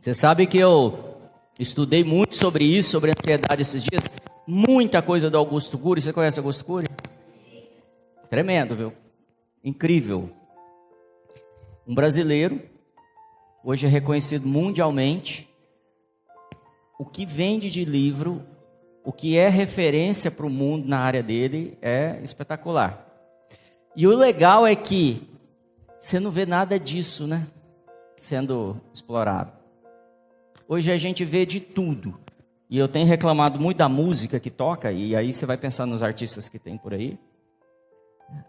Você sabe que eu estudei muito sobre isso, sobre ansiedade esses dias. Muita coisa do Augusto Cury. Você conhece Augusto Cury? Tremendo, viu? Incrível. Um brasileiro, hoje é reconhecido mundialmente. O que vende de livro, o que é referência para o mundo na área dele é espetacular. E o legal é que você não vê nada disso, né? Sendo explorado. Hoje a gente vê de tudo. E eu tenho reclamado muito da música que toca, e aí você vai pensar nos artistas que tem por aí.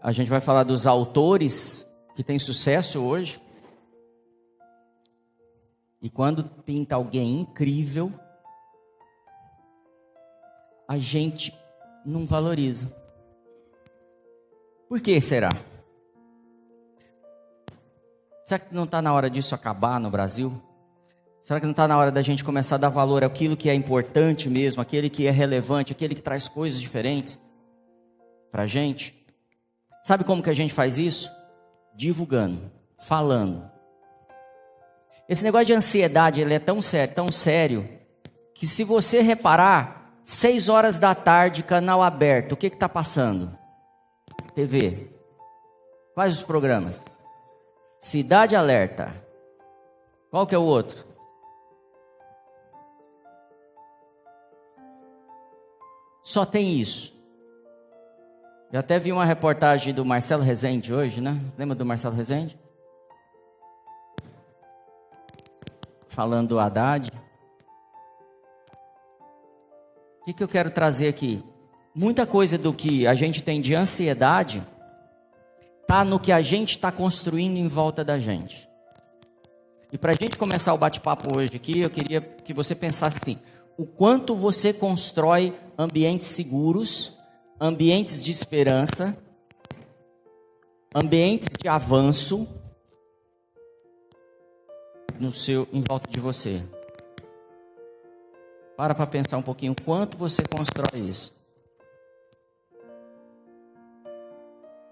A gente vai falar dos autores que têm sucesso hoje. E quando pinta alguém incrível, a gente não valoriza. Por que será? Será que não está na hora disso acabar no Brasil? Será que não está na hora da gente começar a dar valor àquilo que é importante mesmo, aquele que é relevante, aquele que traz coisas diferentes para a gente? Sabe como que a gente faz isso? Divulgando, falando. Esse negócio de ansiedade, ele é tão sério, que se você reparar, 6 horas da tarde, canal aberto, o que está passando? TV. Quais os programas? Cidade Alerta. Qual que é o outro? Só tem isso. Eu até vi uma reportagem do Marcelo Rezende hoje, né? Lembra do Marcelo Rezende? Falando do Haddad. O que eu quero trazer aqui? Muita coisa do que a gente tem de ansiedade está no que a gente está construindo em volta da gente. E para a gente começar o bate-papo hoje aqui, eu queria que você pensasse assim: o quanto você constrói ambientes seguros, ambientes de esperança, ambientes de avanço em volta de você. Para pensar um pouquinho o quanto você constrói isso.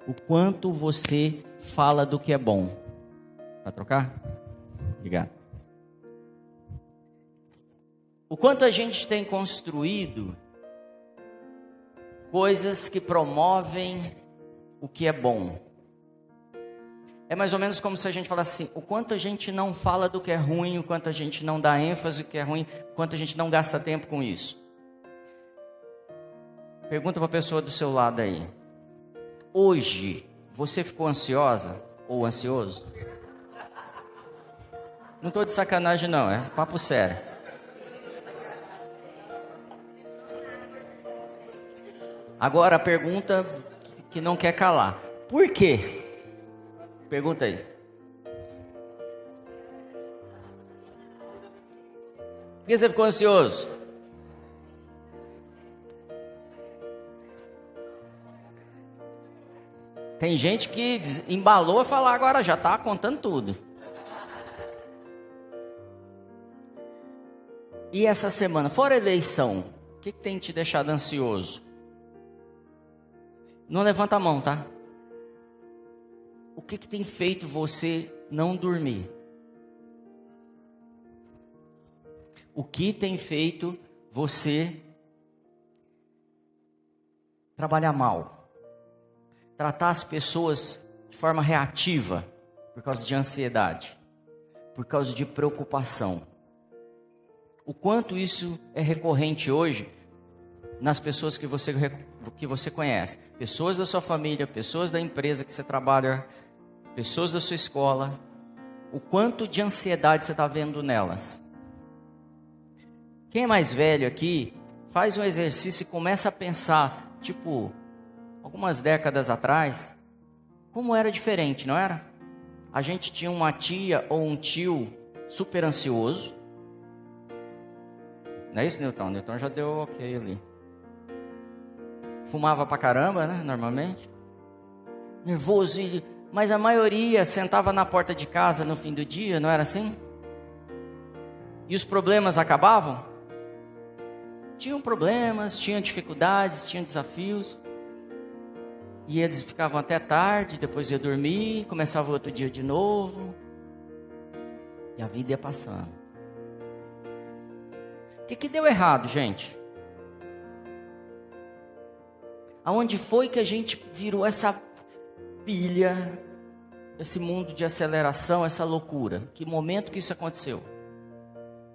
O quanto você fala do que é bom. Vai trocar? Obrigado. O quanto a gente tem construído coisas que promovem o que é bom. É mais ou menos como se a gente falasse assim: o quanto a gente não fala do que é ruim, o quanto a gente não dá ênfase no que é ruim, o quanto a gente não gasta tempo com isso. Pergunta para a pessoa do seu lado aí: hoje você ficou ansiosa ou ansioso? Não estou de sacanagem não, é papo sério. Agora a pergunta que não quer calar: por quê? Pergunta aí. Por que você ficou ansioso? Tem gente que embalou a falar agora, já está contando tudo. E essa semana, fora a eleição, o que tem te deixado ansioso? Não levanta a mão, tá? O que tem feito você não dormir? O que tem feito você trabalhar mal? Tratar as pessoas de forma reativa por causa de ansiedade, por causa de preocupação. O quanto isso é recorrente hoje nas pessoas que você conhece. Pessoas da sua família, pessoas da empresa que você trabalha, pessoas da sua escola. O quanto de ansiedade você está vendo nelas. Quem é mais velho aqui, faz um exercício e começa a pensar, tipo, algumas décadas atrás, como era diferente, não era? A gente tinha uma tia ou um tio super ansioso. Não é isso, Newton? Newton já deu ok ali. Fumava pra caramba, né, normalmente. Nervoso, mas a maioria sentava na porta de casa no fim do dia, não era assim? E os problemas acabavam? Tinham problemas, tinham dificuldades, tinham desafios. E eles ficavam até tarde, depois ia dormir, começava outro dia de novo. E a vida ia passando. O que deu errado, gente? Aonde foi que a gente virou essa pilha, esse mundo de aceleração, essa loucura? Que momento que isso aconteceu?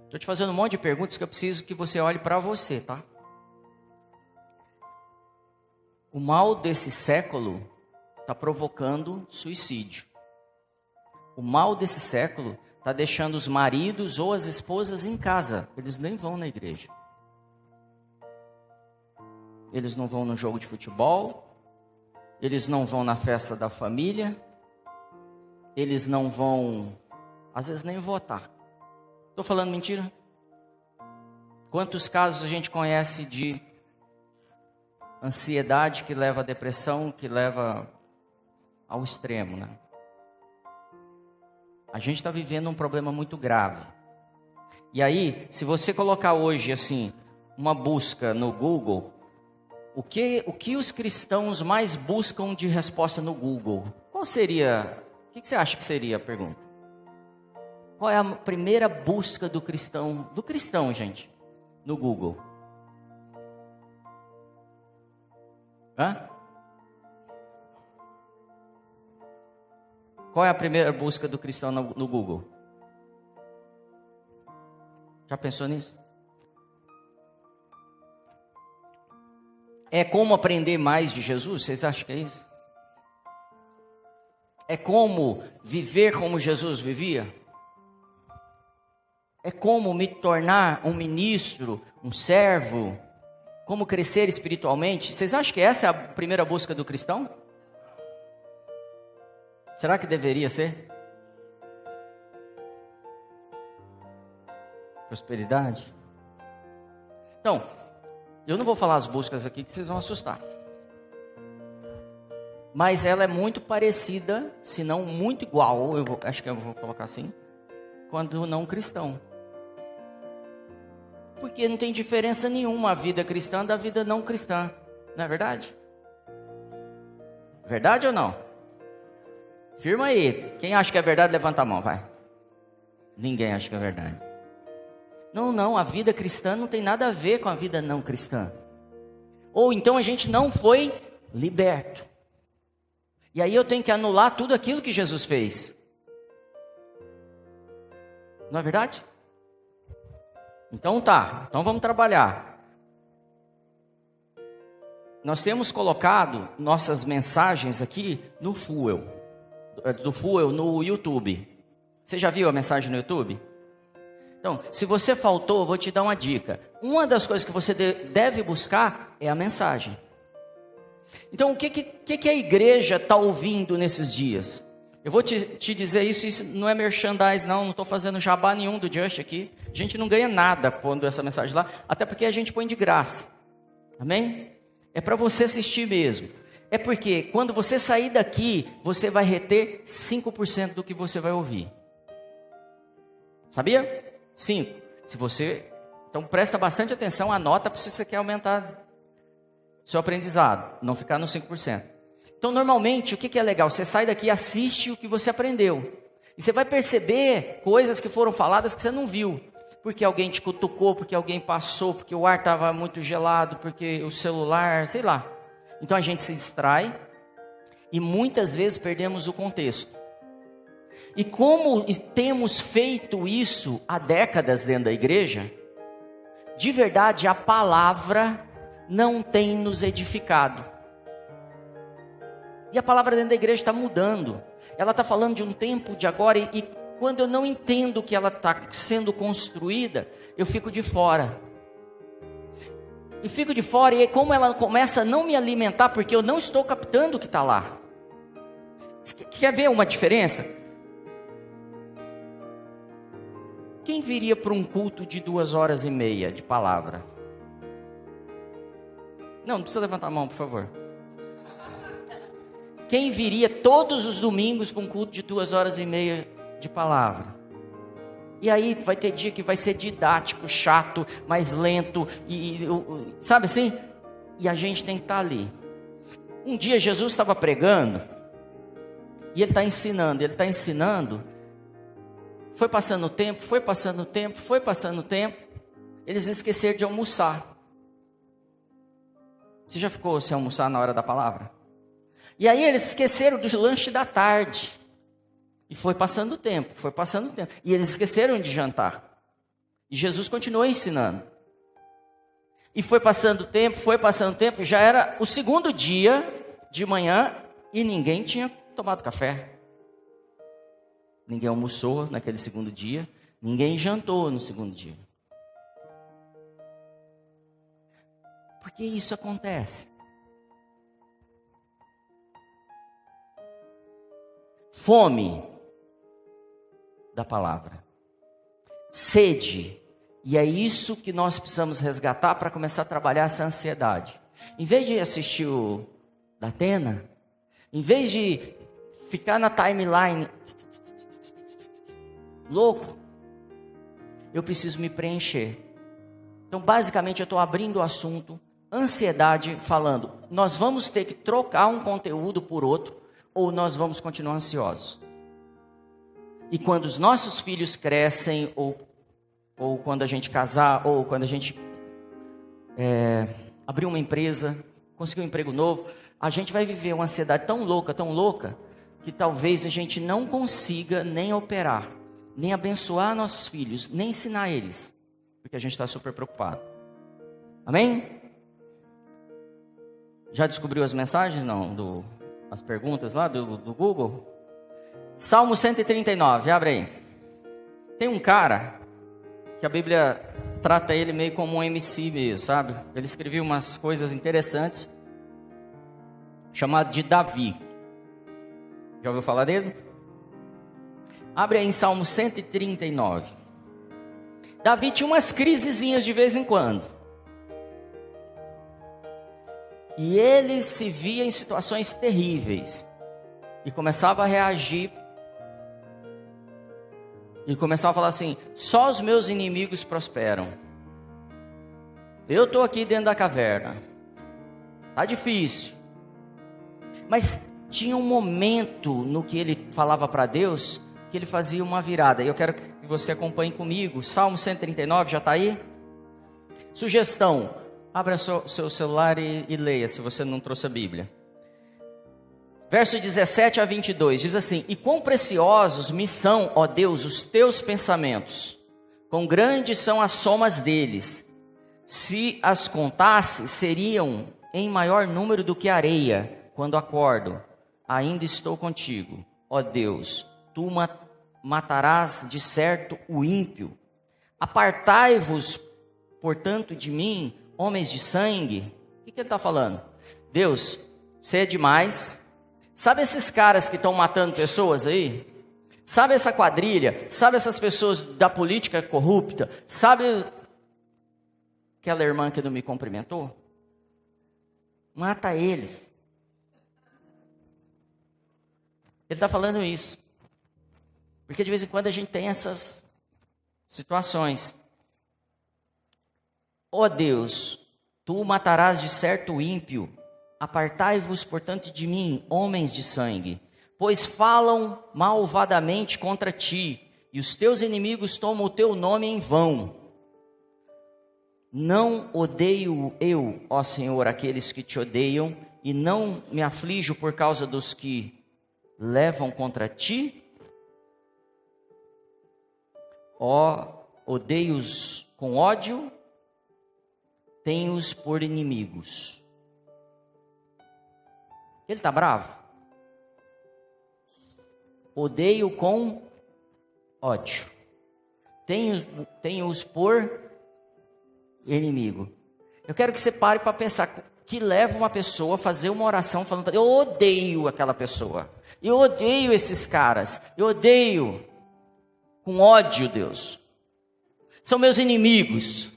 Estou te fazendo um monte de perguntas que eu preciso que você olhe para você, tá? O mal desse século está provocando suicídio. O mal desse século está deixando os maridos ou as esposas em casa. Eles nem vão na igreja. Eles não vão no jogo de futebol. Eles não vão na festa da família. Eles não vão, às vezes, nem votar. Estou falando mentira? Quantos casos a gente conhece de ansiedade que leva à depressão, que leva ao extremo, né? A gente está vivendo um problema muito grave. E aí, se você colocar hoje, assim, uma busca no Google, o que os cristãos mais buscam de resposta no Google? Qual seria, o que você acha que seria a pergunta? Qual é a primeira busca do cristão, gente, no Google? Hã? Qual é a primeira busca do cristão no Google? Já pensou nisso? É como aprender mais de Jesus? Vocês acham que é isso? É como viver como Jesus vivia? É como me tornar um ministro, um servo? Como crescer espiritualmente? Vocês acham que essa é a primeira busca do cristão? Será que deveria ser? Prosperidade? Então, eu não vou falar as buscas aqui que vocês vão assustar. Mas ela é muito parecida, se não muito igual, acho que eu vou colocar assim, quando não cristão. Porque não tem diferença nenhuma a vida cristã da vida não cristã. Não é verdade? Verdade ou não? Firma aí. Quem acha que é verdade, levanta a mão, vai. Ninguém acha que é verdade. Não, a vida cristã não tem nada a ver com a vida não cristã. Ou então a gente não foi liberto. E aí eu tenho que anular tudo aquilo que Jesus fez. Não é verdade? Então então vamos trabalhar. Nós temos colocado nossas mensagens aqui no Fuel. Do Fuel no YouTube. Você já viu a mensagem no YouTube? Então, se você faltou, eu vou te dar uma dica. Uma das coisas que você deve buscar é a mensagem. Então, o que a igreja está ouvindo nesses dias? Eu vou te dizer isso não é merchandise, não estou fazendo jabá nenhum do Just aqui. A gente não ganha nada pondo essa mensagem lá, até porque a gente põe de graça. Amém? É para você assistir mesmo. É porque quando você sair daqui, você vai reter 5% do que você vai ouvir. Sabia? 5. Então presta bastante atenção, anota se você quer aumentar seu aprendizado, não ficar no 5%. Então normalmente, o que é legal? Você sai daqui e assiste o que você aprendeu. E você vai perceber coisas que foram faladas que você não viu. Porque alguém te cutucou, porque alguém passou, porque o ar estava muito gelado, porque o celular, sei lá. Então a gente se distrai e muitas vezes perdemos o contexto. E como temos feito isso há décadas dentro da igreja, de verdade a palavra não tem nos edificado. E a palavra dentro da igreja está mudando. Ela está falando de um tempo de agora e quando eu não entendo que ela está sendo construída, eu fico de fora. E fico de fora e como ela começa a não me alimentar porque eu não estou captando o que está lá. Quer ver uma diferença? Quem viria para um culto de 2h30 de palavra? Não precisa levantar a mão, por favor. Quem viria todos os domingos para um culto de 2h30 de palavra? E aí vai ter dia que vai ser didático, chato, mais lento, sabe assim? E a gente tem que estar ali. Um dia Jesus estava pregando, e ele está ensinando. Foi passando o tempo, eles esqueceram de almoçar. Você já ficou sem almoçar na hora da palavra? E aí eles esqueceram do lanche da tarde. E foi passando o tempo. E eles esqueceram de jantar. E Jesus continuou ensinando. E foi passando o tempo, já era o segundo dia de manhã e ninguém tinha tomado café. Ninguém almoçou naquele segundo dia, ninguém jantou no segundo dia. Por que isso acontece? Fome da palavra, sede, e é isso que nós precisamos resgatar para começar a trabalhar essa ansiedade. Em vez de assistir o da Atena, em vez de ficar na timeline louco, eu preciso me preencher. Então, basicamente, eu estou abrindo o assunto ansiedade, falando, nós vamos ter que trocar um conteúdo por outro, ou nós vamos continuar ansiosos. E quando os nossos filhos crescem, ou quando a gente casar, ou quando a gente abrir uma empresa, conseguir um emprego novo, a gente vai viver uma ansiedade tão louca, que talvez a gente não consiga nem operar, nem abençoar nossos filhos, nem ensinar eles, porque a gente está super preocupado. Amém? Já descobriu as mensagens? Não, as perguntas lá do Google? Salmo 139, abre aí. Tem um cara que a Bíblia trata ele meio como um MC mesmo, sabe? Ele escreveu umas coisas interessantes, chamado de Davi. Já ouviu falar dele? Abre aí em Salmo 139. Davi tinha umas crisezinhas de vez em quando. E ele se via em situações terríveis. E começava a reagir. E começava a falar assim, só os meus inimigos prosperam. Eu estou aqui dentro da caverna. Tá difícil. Mas tinha um momento no que ele falava para Deus, que ele fazia uma virada. E eu quero que você acompanhe comigo. Salmo 139, já está aí? Sugestão, abra seu celular e leia, se você não trouxe a Bíblia. Verso 17 a 22, diz assim, e quão preciosos me são, ó Deus, os teus pensamentos, quão grandes são as somas deles. Se as contasse, seriam em maior número do que a areia. Quando acordo, ainda estou contigo, ó Deus, tu matarás de certo o ímpio. Apartai-vos, portanto, de mim, homens de sangue. O que ele está falando? Deus, você é demais. Sabe esses caras que estão matando pessoas aí? Sabe essa quadrilha? Sabe essas pessoas da política corrupta? Sabe aquela irmã que não me cumprimentou? Mata eles. Ele está falando isso. Porque de vez em quando a gente tem essas situações. Ó Deus, tu matarás de certo o ímpio. Apartai-vos, portanto, de mim, homens de sangue, pois falam malvadamente contra ti, e os teus inimigos tomam o teu nome em vão. Não odeio eu, ó Senhor, aqueles que te odeiam, e não me aflijo por causa dos que levam contra ti? Ó, odeio-os com ódio, tenho-os por inimigos. Ele está bravo? Odeio com ódio. Tenho-os por inimigo. Eu quero que você pare para pensar que leva uma pessoa a fazer uma oração falando, eu odeio aquela pessoa. Eu odeio esses caras. Eu odeio com ódio, Deus. São meus inimigos.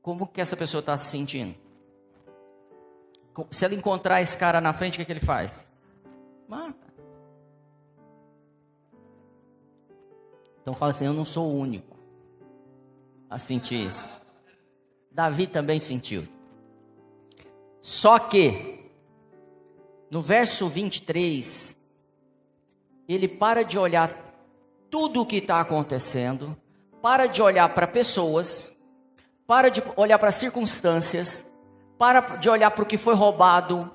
Como que essa pessoa está se sentindo? Se ela encontrar esse cara na frente, o que ele faz? Mata. Então fala assim, eu não sou o único a sentir isso. Davi também sentiu. Só que, no verso 23, ele para de olhar tudo o que está acontecendo, para de olhar para pessoas, para de olhar para circunstâncias, para de olhar para o que foi roubado,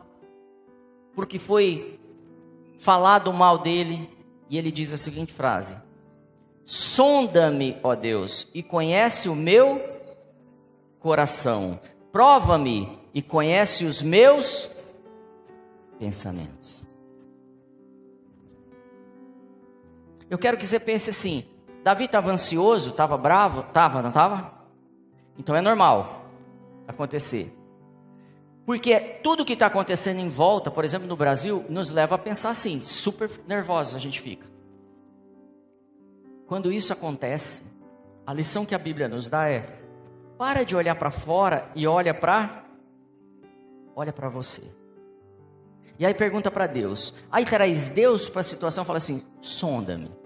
para o que foi falado mal dele. E ele diz a seguinte frase: sonda-me, ó Deus, e conhece o meu coração. Prova-me e conhece os meus pensamentos. Eu quero que você pense assim: Davi estava ansioso, estava bravo? Estava, não estava? Então é normal acontecer. Porque tudo que está acontecendo em volta, por exemplo no Brasil, nos leva a pensar assim, super nervosos a gente fica. Quando isso acontece, a lição que a Bíblia nos dá é: para de olhar para fora e olha para você. E aí pergunta para Deus. Aí traz Deus para a situação e fala assim: sonda-me.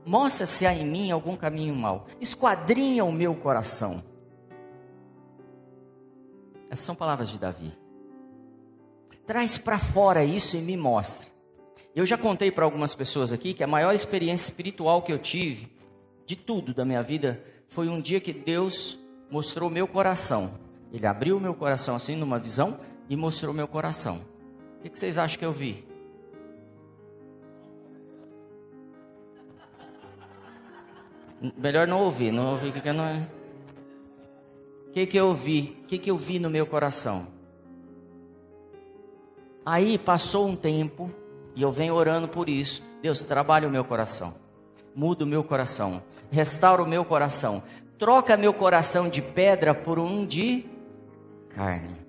Mostra se há em mim algum caminho mau. Esquadrinha o meu coração. Essas são palavras de Davi. Traz para fora isso e me mostra. Eu já contei para algumas pessoas aqui que a maior experiência espiritual que eu tive, de tudo da minha vida, foi um dia que Deus mostrou o meu coração. Ele abriu o meu coração assim numa visão e mostrou o meu coração. O que vocês acham que eu vi? Melhor não ouvir porque não é. O que eu vi? O que eu vi no meu coração? Aí passou um tempo e eu venho orando por isso. Deus, trabalha o meu coração, muda o meu coração, restaura o meu coração, troca meu coração de pedra por um de carne.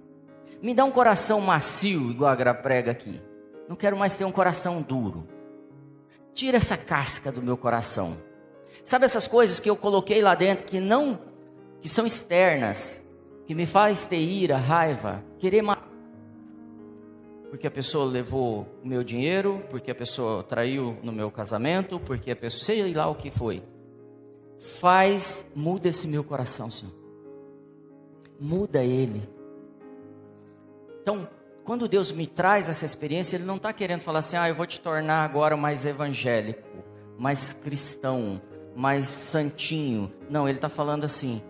Me dá um coração macio, igual a prega aqui. Não quero mais ter um coração duro. Tira essa casca do meu coração. Sabe essas coisas que eu coloquei lá dentro que são externas, que me faz ter ira, raiva, querer matar? Porque a pessoa levou o meu dinheiro, porque a pessoa traiu no meu casamento, porque a pessoa, sei lá o que foi. Muda esse meu coração, Senhor. Muda ele. Então, quando Deus me traz essa experiência, Ele não está querendo falar assim: eu vou te tornar agora mais evangélico, mais cristão, mais santinho. Não, Ele está falando assim: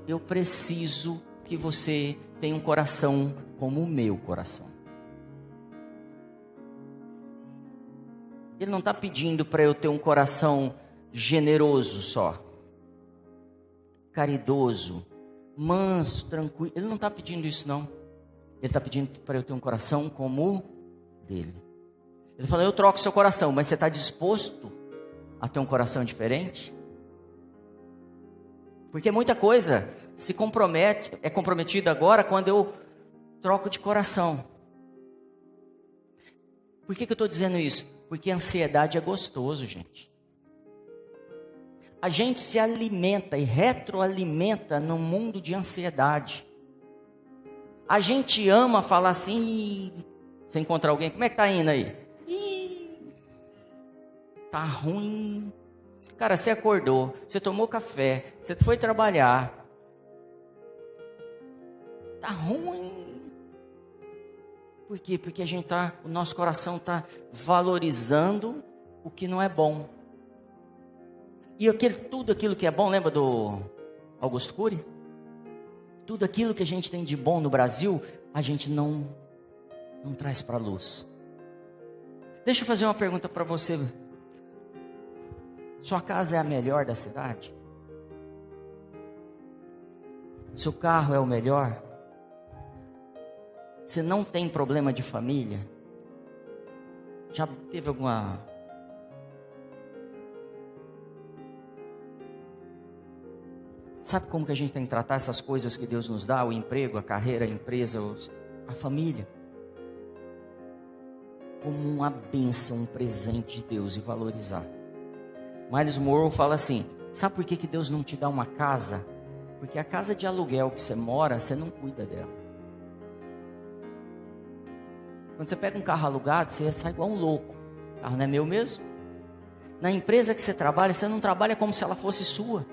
eu preciso que você tenha um coração como o meu coração. Ele não está pedindo para eu ter um coração generoso só, caridoso, manso, tranquilo. Ele não está pedindo isso, não. Ele está pedindo para eu ter um coração como o dele. Ele falou: eu troco seu coração, mas você está disposto a ter um coração diferente? Porque muita coisa é comprometida agora quando eu troco de coração. Por que eu estou dizendo isso? Porque a ansiedade é gostoso, gente. A gente se alimenta e retroalimenta num mundo de ansiedade. A gente ama falar assim: você encontra alguém, como é que tá indo aí? Tá ruim. Cara, você acordou, você tomou café, você foi trabalhar. Tá ruim. Por quê? Porque o nosso coração está valorizando o que não é bom. E tudo aquilo que é bom, lembra do Augusto Cury? Tudo aquilo que a gente tem de bom no Brasil, a gente não traz para a luz. Deixa eu fazer uma pergunta para você. Sua casa é a melhor da cidade? Seu carro é o melhor? Você não tem problema de família? Já teve alguma... Sabe como que a gente tem que tratar essas coisas que Deus nos dá? O emprego, a carreira, a empresa, a família. Como uma bênção, um presente de Deus, e valorizar. Miles Monroe fala assim: sabe por que Deus não te dá uma casa? Porque a casa de aluguel que você mora, você não cuida dela. Quando você pega um carro alugado, você sai igual um louco. O carro não é meu mesmo? Na empresa que você trabalha, você não trabalha como se ela fosse sua.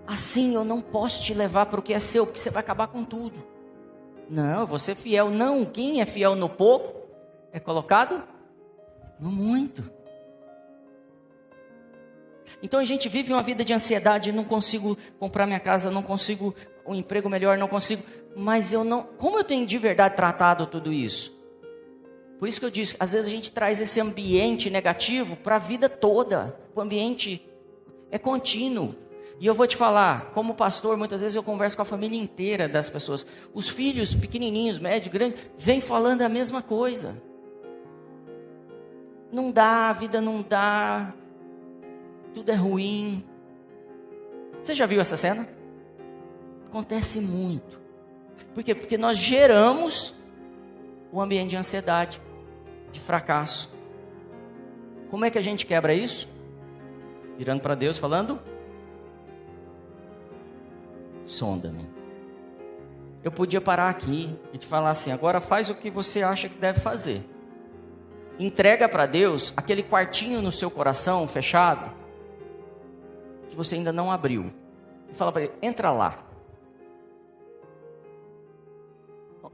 Assim eu não posso te levar para o que é seu, porque você vai acabar com tudo. Não, eu vou ser fiel. Não, quem é fiel no pouco é colocado Muito. Então a gente vive uma vida de ansiedade, não consigo comprar minha casa, não consigo um emprego melhor, não consigo, mas eu não, como eu tenho de verdade tratado tudo isso? Por isso que eu disse, às vezes a gente traz esse ambiente negativo para a vida toda, o ambiente é contínuo. E eu vou te falar, como pastor, muitas vezes eu converso com a família inteira das pessoas, os filhos pequenininhos, médio, grande, vêm falando a mesma coisa. Não dá, a vida não dá, tudo é ruim. Você já viu essa cena? Acontece muito. Por quê? Porque nós geramos o ambiente de ansiedade, de fracasso. Como é que a gente quebra isso? Virando para Deus, falando: sonda-me. Eu podia parar aqui e te falar assim: agora faz o que você acha que deve fazer. Entrega para Deus aquele quartinho no seu coração fechado, que você ainda não abriu. E fala para Ele: entra lá.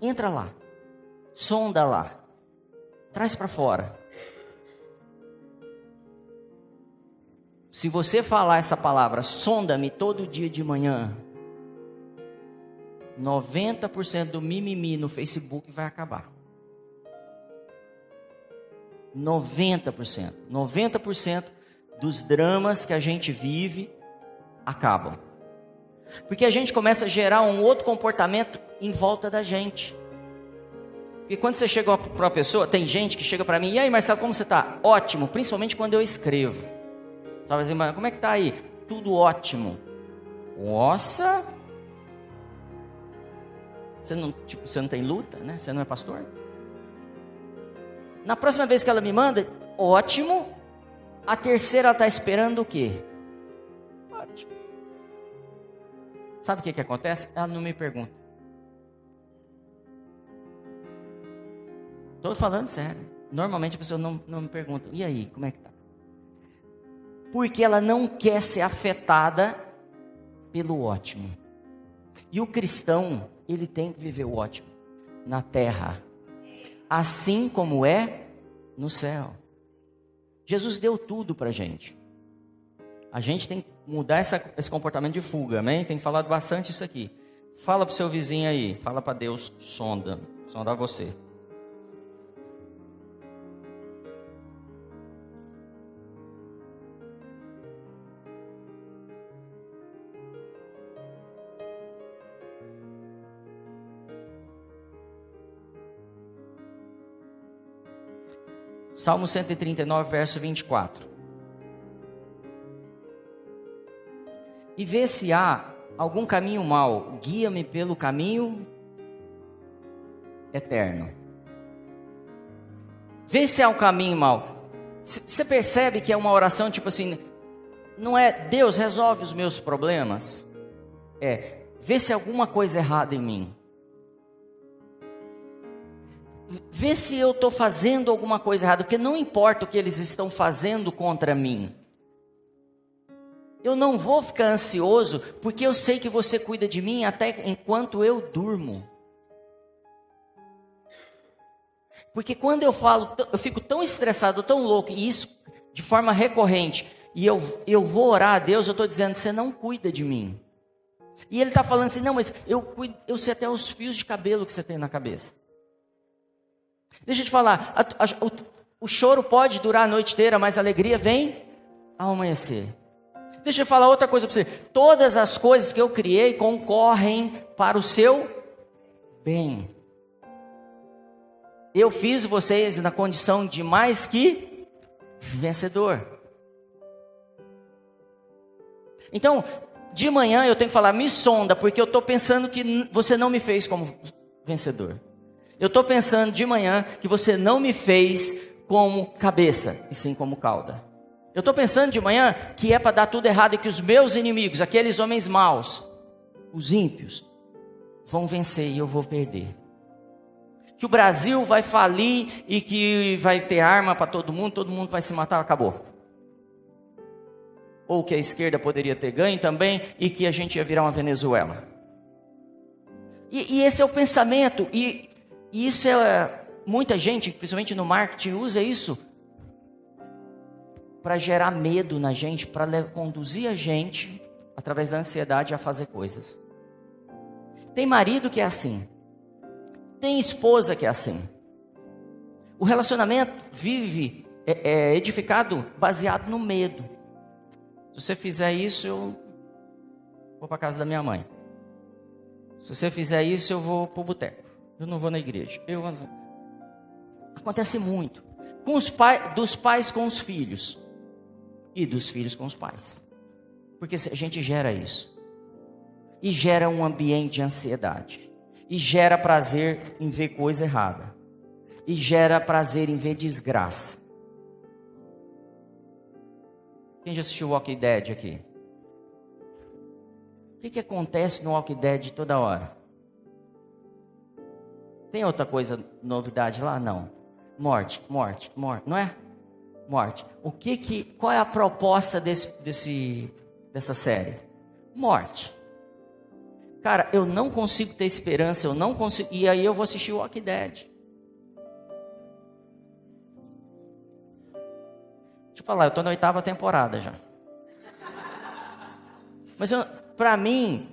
Entra lá. Sonda lá. Traz para fora. Se você falar essa palavra, sonda-me, todo dia de manhã, 90% do mimimi no Facebook vai acabar. 90%. 90% dos dramas que a gente vive acabam. Porque a gente começa a gerar um outro comportamento em volta da gente. Porque quando você chega para uma pessoa, tem gente que chega para mim: e aí, Marcelo, como você está? Ótimo, principalmente quando eu escrevo. Sabe assim, mas como é que está aí? Tudo ótimo. Nossa! Você não tem luta, né? Você não é pastor? Na próxima vez que ela me manda, ótimo. A terceira, ela está esperando o quê? Ótimo. Sabe o que acontece? Ela não me pergunta. Estou falando sério. Normalmente a pessoa não me pergunta: e aí, como é que está? Porque ela não quer ser afetada pelo ótimo. E o cristão, ele tem que viver o ótimo na terra, assim como é no céu. Jesus deu tudo para a gente. A gente tem que mudar esse comportamento de fuga, amém? Tem falado bastante isso aqui. Fala para o seu vizinho aí, fala para Deus: sondar você. Salmo 139, verso 24. E vê se há algum caminho mau, guia-me pelo caminho eterno. Vê se há um caminho mau. Você percebe que é uma oração tipo assim, não é Deus resolve os meus problemas, é vê se há alguma coisa errada em mim. Vê se eu estou fazendo alguma coisa errada, porque não importa o que eles estão fazendo contra mim. Eu não vou ficar ansioso, porque eu sei que você cuida de mim até enquanto eu durmo. Porque quando eu falo, eu fico tão estressado, tão louco, e isso de forma recorrente, e eu vou orar a Deus, eu estou dizendo: você não cuida de mim. E Ele está falando assim: não, mas eu sei até os fios de cabelo que você tem na cabeça. Deixa eu te falar, o choro pode durar a noite inteira, mas a alegria vem ao amanhecer. Deixa eu falar outra coisa para você: todas as coisas que eu criei concorrem para o seu bem. Eu fiz vocês na condição de mais que vencedor. Então, de manhã eu tenho que falar: me sonda, porque eu estou pensando que você não me fez como vencedor. Eu estou pensando de manhã que você não me fez como cabeça, e sim como cauda. Eu estou pensando de manhã que é para dar tudo errado e que os meus inimigos, aqueles homens maus, os ímpios, vão vencer e eu vou perder. Que o Brasil vai falir e que vai ter arma para todo mundo vai se matar, acabou. Ou que a esquerda poderia ter ganho também e que a gente ia virar uma Venezuela. E esse é o pensamento, e isso é, muita gente, principalmente no marketing, usa isso para gerar medo na gente, para conduzir a gente, através da ansiedade, a fazer coisas. Tem marido que é assim. Tem esposa que é assim. O relacionamento vive, é edificado baseado no medo. Se você fizer isso, eu vou para casa da minha mãe. Se você fizer isso, eu vou para o boteco. Eu não vou na igreja. Acontece muito. Dos pais com os filhos. E dos filhos com os pais. Porque a gente gera isso. E gera um ambiente de ansiedade. E gera prazer em ver coisa errada. E gera prazer em ver desgraça. Quem já assistiu Walking Dead aqui? O que acontece no Walking Dead toda hora? Tem outra coisa, novidade lá? Não. Morte, não é? Morte. Qual é a proposta dessa série? Morte. Cara, eu não consigo ter esperança, e aí eu vou assistir o Walking Dead. Deixa eu falar, eu estou na 8ª temporada já. Mas pra mim,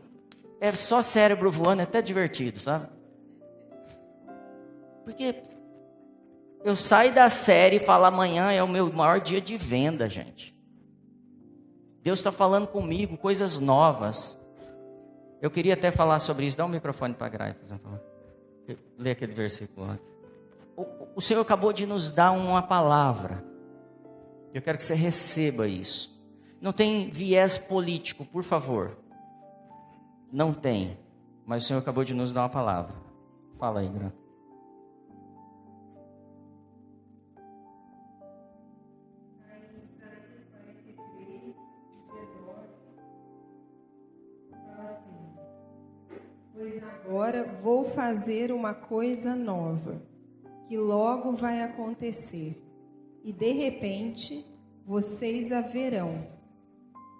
é só cérebro voando, é até divertido, sabe? Porque eu saio da série e falo, amanhã é o meu maior dia de venda, gente. Deus está falando comigo, coisas novas. Eu queria até falar sobre isso. Dá um microfone para a Graia, por exemplo. Lê aquele versículo lá. O Senhor acabou de nos dar uma palavra. Eu quero que você receba isso. Não tem viés político, por favor. Não tem. Mas o Senhor acabou de nos dar uma palavra. Fala aí, Graia. Pois agora vou fazer uma coisa nova, que logo vai acontecer, e de repente vocês a verão.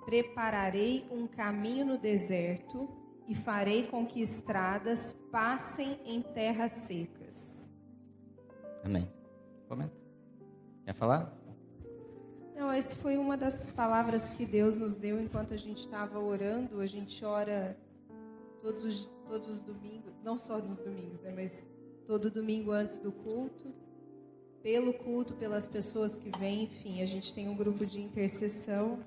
Prepararei um caminho no deserto e farei com que estradas passem em terras secas. Amém. Comenta. Quer falar? Não, essa foi uma das palavras que Deus nos deu enquanto a gente estava orando. A gente ora todos os domingos, não só nos domingos, né, mas todo domingo antes do culto, pelo culto, pelas pessoas que vêm, enfim, a gente tem um grupo de intercessão.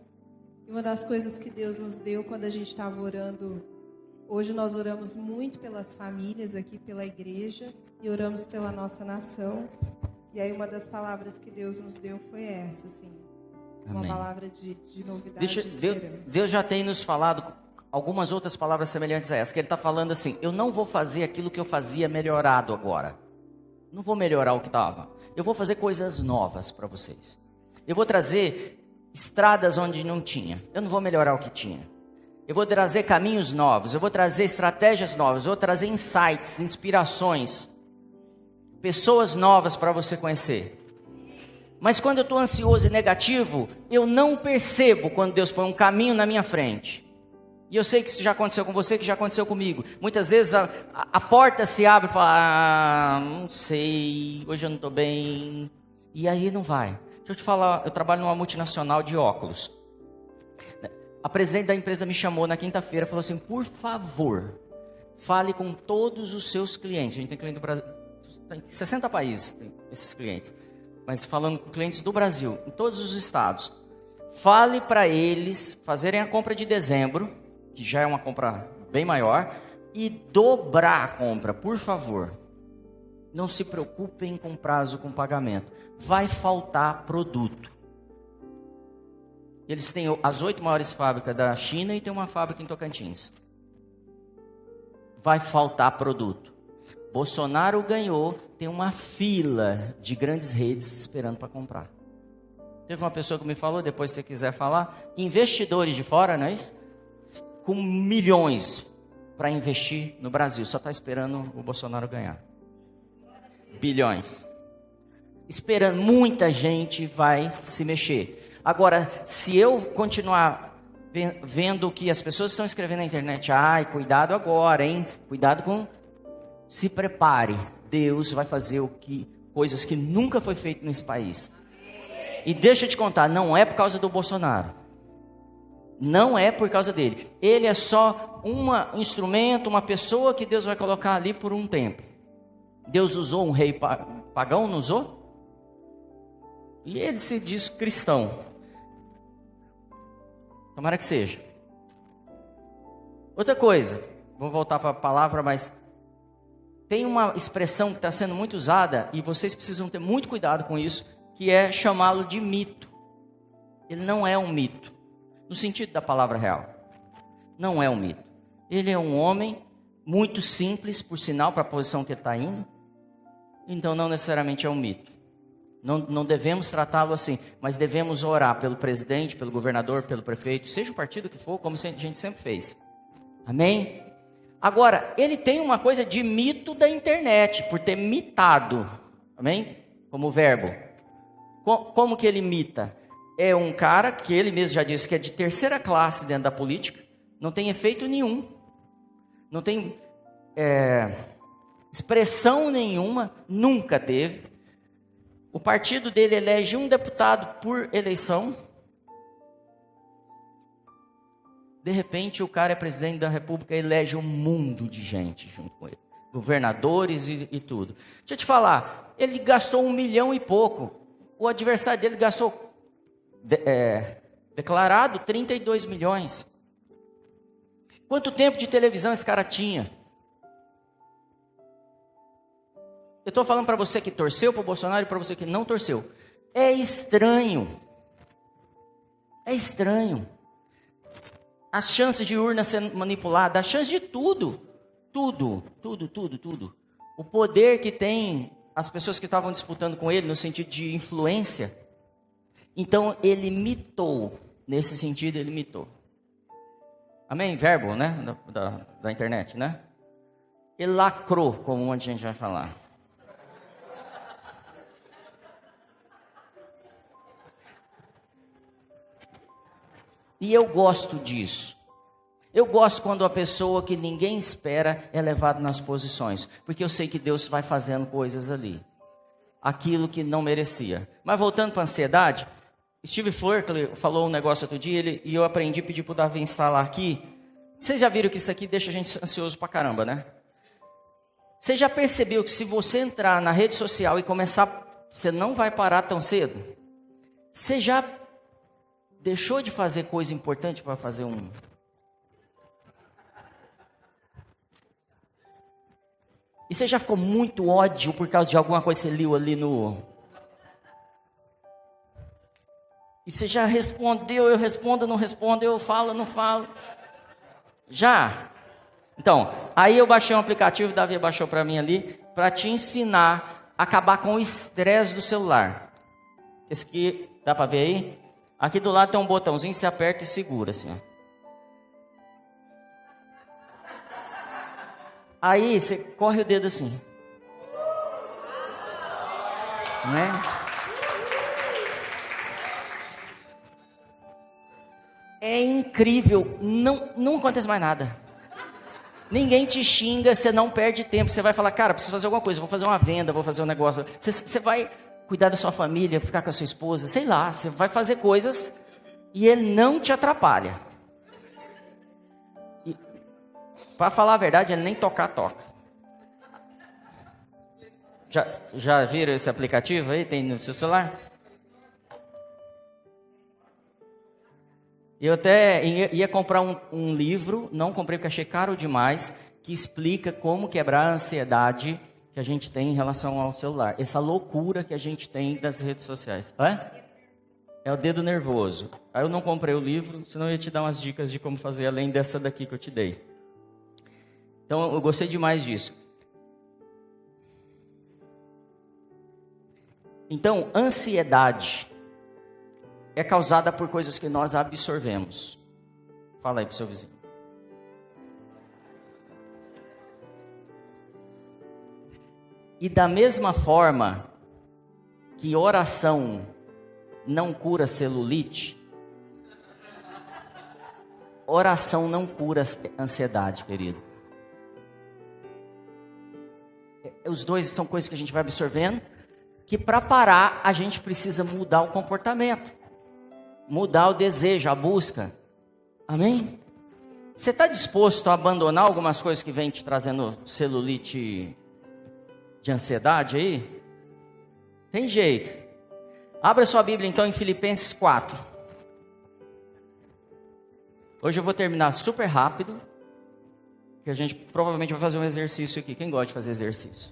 E uma das coisas que Deus nos deu quando a gente estava orando, hoje nós oramos muito pelas famílias aqui, pela igreja, e oramos pela nossa nação. E aí uma das palavras que Deus nos deu foi essa, assim, uma Amém. palavra de novidade, de esperança. Deus já tem nos falado algumas outras palavras semelhantes a essa, que Ele está falando assim, eu não vou fazer aquilo que eu fazia melhorado agora. Não vou melhorar o que estava. Eu vou fazer coisas novas para vocês. Eu vou trazer estradas onde não tinha. Eu não vou melhorar o que tinha. Eu vou trazer caminhos novos. Eu vou trazer estratégias novas. Eu vou trazer insights, inspirações. Pessoas novas para você conhecer. Mas quando eu estou ansioso e negativo, eu não percebo quando Deus põe um caminho na minha frente. E eu sei que isso já aconteceu com você, que já aconteceu comigo. Muitas vezes a porta se abre e fala, não sei, hoje eu não estou bem. E aí não vai. Deixa eu te falar, eu trabalho numa multinacional de óculos. A presidente da empresa me chamou na quinta-feira e falou assim, por favor, fale com todos os seus clientes. A gente tem cliente do Brasil, em 60 países tem esses clientes. Mas falando com clientes do Brasil, em todos os estados. Fale para eles fazerem a compra de dezembro, que já é uma compra bem maior, e dobrar a compra, por favor. Não se preocupem com prazo, com pagamento. Vai faltar produto. Eles têm as 8 maiores fábricas da China e tem uma fábrica em Tocantins. Vai faltar produto. Bolsonaro ganhou, tem uma fila de grandes redes esperando para comprar. Teve uma pessoa que me falou, depois se você quiser falar, investidores de fora, não é isso? Com milhões para investir no Brasil, só está esperando o Bolsonaro ganhar. Bilhões. Esperando, muita gente vai se mexer. Agora, se eu continuar vendo o que as pessoas estão escrevendo na internet, ai, cuidado agora, hein? Cuidado com... Se prepare, Deus vai fazer coisas que nunca foi feito nesse país. E deixa eu te contar, não é por causa do Bolsonaro. Não é por causa dele. Ele é só um instrumento, uma pessoa que Deus vai colocar ali por um tempo. Deus usou um rei pagão, não usou? E ele se diz cristão. Tomara que seja. Outra coisa, vou voltar para a palavra, mas tem uma expressão que está sendo muito usada, e vocês precisam ter muito cuidado com isso, que é chamá-lo de mito. Ele não é um mito, no sentido da palavra real. Não é um mito. Ele é um homem muito simples, por sinal, para a posição que ele está indo. Então não necessariamente é um mito. Não devemos tratá-lo assim, mas devemos orar pelo presidente, pelo governador, pelo prefeito, seja o partido que for, como a gente sempre fez. Amém? Agora, ele tem uma coisa de mito da internet, por ter mitado. Amém? Como verbo. Como que ele imita? É um cara que ele mesmo já disse que é de terceira classe dentro da política, não tem efeito nenhum, não tem expressão nenhuma, nunca teve. O partido dele elege um deputado por eleição. De repente o cara é presidente da república e elege um mundo de gente junto com ele. Governadores e tudo. Deixa eu te falar, ele gastou 1 milhão e pouco. O adversário dele gastou, declarado, 32 milhões. Quanto tempo de televisão esse cara tinha? Eu estou falando para você que torceu para o Bolsonaro e para você que não torceu. É estranho. É estranho. As chances de urna ser manipulada, as chances de tudo. Tudo. O poder que tem as pessoas que estavam disputando com ele, no sentido de influência. Então, ele mitou. Nesse sentido, ele mitou. Amém? Verbo, né? Da internet, né? Ele lacrou, como um monte de gente vai falar. E eu gosto disso. Eu gosto quando a pessoa que ninguém espera é levada nas posições. Porque eu sei que Deus vai fazendo coisas ali. Aquilo que não merecia. Mas voltando para a ansiedade, Steve Furtick falou um negócio outro dia, e eu aprendi a pedir para o Davi instalar aqui. Vocês já viram que isso aqui deixa a gente ansioso pra caramba, né? Você já percebeu que se você entrar na rede social e começar, você não vai parar tão cedo? Você já deixou de fazer coisa importante para fazer um... E você já ficou muito ódio por causa de alguma coisa que você leu ali no... E você já respondeu, eu respondo, não respondo, eu falo, não falo. Já? Então, aí eu baixei um aplicativo, o Davi baixou para mim ali, para te ensinar a acabar com o estresse do celular. Esse aqui, dá para ver aí? Aqui do lado tem um botãozinho, você aperta e segura assim, ó. Aí você corre o dedo assim. Né? É incrível, não acontece mais nada. Ninguém te xinga, você não perde tempo. Você vai falar, cara, preciso fazer alguma coisa, vou fazer uma venda, vou fazer um negócio. Você vai cuidar da sua família, ficar com a sua esposa, sei lá. Você vai fazer coisas e ele não te atrapalha. E, para falar a verdade, ele nem toca. Já viram esse aplicativo aí? Tem no seu celular? Eu até ia comprar um livro, não comprei porque achei caro demais, que explica como quebrar a ansiedade que a gente tem em relação ao celular. Essa loucura que a gente tem das redes sociais. É o dedo nervoso. Aí eu não comprei o livro, senão eu ia te dar umas dicas de como fazer, além dessa daqui que eu te dei. Então eu gostei demais disso. Então, ansiedade é causada por coisas que nós absorvemos. Fala aí pro seu vizinho. E da mesma forma que oração não cura celulite, oração não cura ansiedade, querido. Os dois são coisas que a gente vai absorvendo. que para parar a gente precisa mudar o comportamento, mudar o desejo, a busca. Amém? Você está disposto a abandonar algumas coisas que vem te trazendo celulite de ansiedade aí? Tem jeito. Abra sua Bíblia então em Filipenses 4. Hoje eu vou terminar super rápido, que a gente provavelmente vai fazer um exercício aqui. Quem gosta de fazer exercício?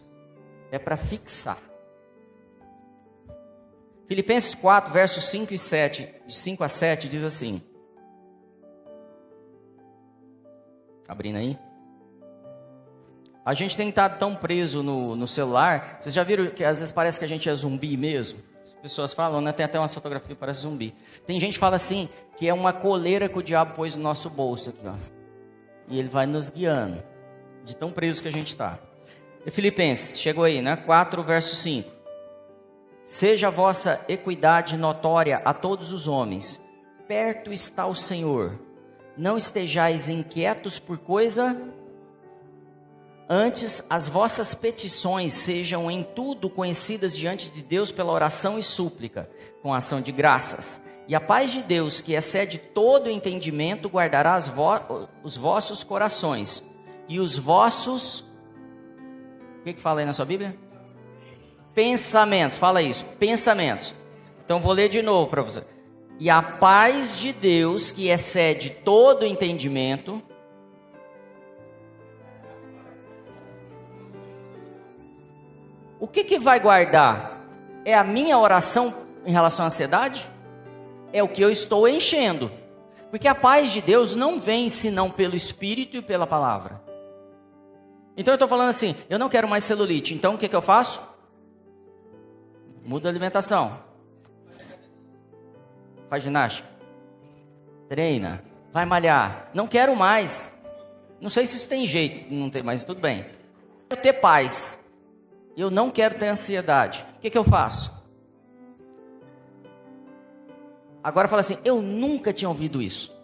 É para fixar. Filipenses 4, versos 5 e 7, de 5 a 7, diz assim. Abrindo aí. A gente tem estado tão preso no celular. Vocês já viram que às vezes parece que a gente é zumbi mesmo? As pessoas falam, né? Tem até uma fotografia que parece zumbi. Tem gente que fala assim, que é uma coleira que o diabo pôs no nosso bolso aqui, ó. E ele vai nos guiando, de tão preso que a gente está. E Filipenses, chegou aí, né? 4, verso 5. Seja a vossa equidade notória a todos os homens. Perto está o Senhor. Não estejais inquietos por coisa. Antes, as vossas petições sejam em tudo conhecidas diante de Deus pela oração e súplica, com ação de graças. E a paz de Deus, que excede todo entendimento, guardará os vossos corações. E os vossos... O que fala aí na sua Bíblia? Pensamentos, fala isso, pensamentos. Então vou ler de novo para você. E a paz de Deus, que excede todo entendimento... O que vai guardar? É a minha oração em relação à ansiedade? É o que eu estou enchendo. Porque a paz de Deus não vem senão pelo Espírito e pela palavra. Então eu estou falando assim, eu não quero mais celulite. Então o que eu faço? Muda a alimentação. Faz ginástica. Treina. Vai malhar. Não quero mais. Não sei se isso tem jeito, não tem, mas tudo bem. Eu quero ter paz. Eu não quero ter ansiedade. O que eu faço? Agora fala assim, eu nunca tinha ouvido isso.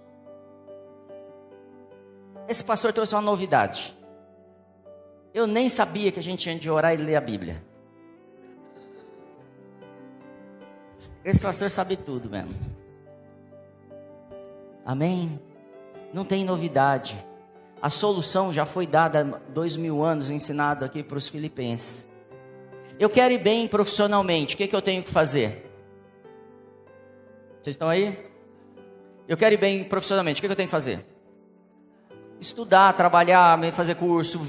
Esse pastor trouxe uma novidade. Eu nem sabia que a gente tinha de orar e ler a Bíblia. Esse pastor sabe tudo mesmo. Amém? Não tem novidade. A solução já foi dada há 2000 anos, ensinado aqui para os filipenses. Eu quero ir bem profissionalmente, o que eu tenho que fazer? Vocês estão aí? Eu quero ir bem profissionalmente, o que eu tenho que fazer? Estudar, trabalhar, fazer curso,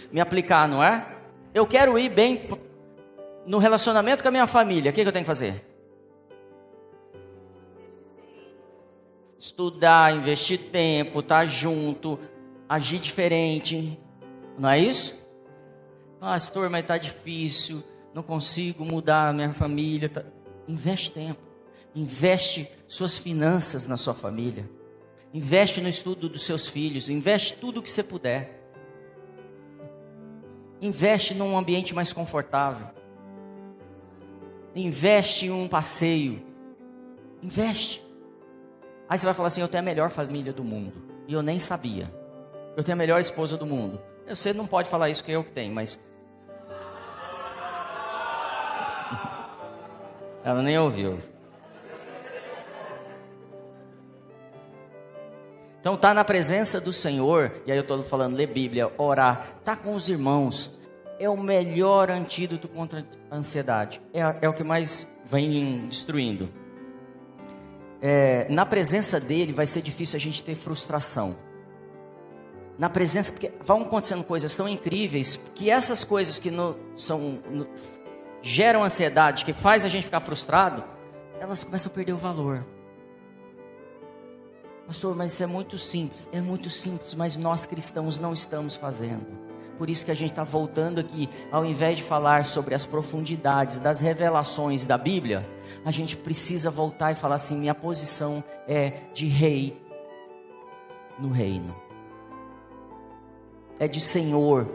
me aplicar, não é? Eu quero ir bem no relacionamento com a minha família, o que eu tenho que fazer? Estudar, investir tempo, estar junto, agir diferente, não é isso? Pastor, mas está difícil, não consigo mudar a minha família. Investe tempo, investe suas finanças na sua família, investe no estudo dos seus filhos, investe tudo o que você puder, investe num ambiente mais confortável, investe em um passeio, investe. Aí você vai falar assim, eu tenho a melhor família do mundo, e eu nem sabia, eu tenho a melhor esposa do mundo. Você não pode falar isso que eu que tenho, mas... Ela nem ouviu. Então tá na presença do Senhor, e aí eu estou falando, ler Bíblia, orar, tá com os irmãos, é o melhor antídoto contra a ansiedade, é o que mais vem destruindo. Na presença dele vai ser difícil a gente ter frustração. Na presença, porque vão acontecendo coisas tão incríveis, que essas coisas que geram ansiedade, que faz a gente ficar frustrado, elas começam a perder o valor. Pastor, mas isso é muito simples, mas nós cristãos não estamos fazendo. Por isso que a gente está voltando aqui, ao invés de falar sobre as profundidades das revelações da Bíblia, a gente precisa voltar e falar assim, minha posição é de rei no reino. É de Senhor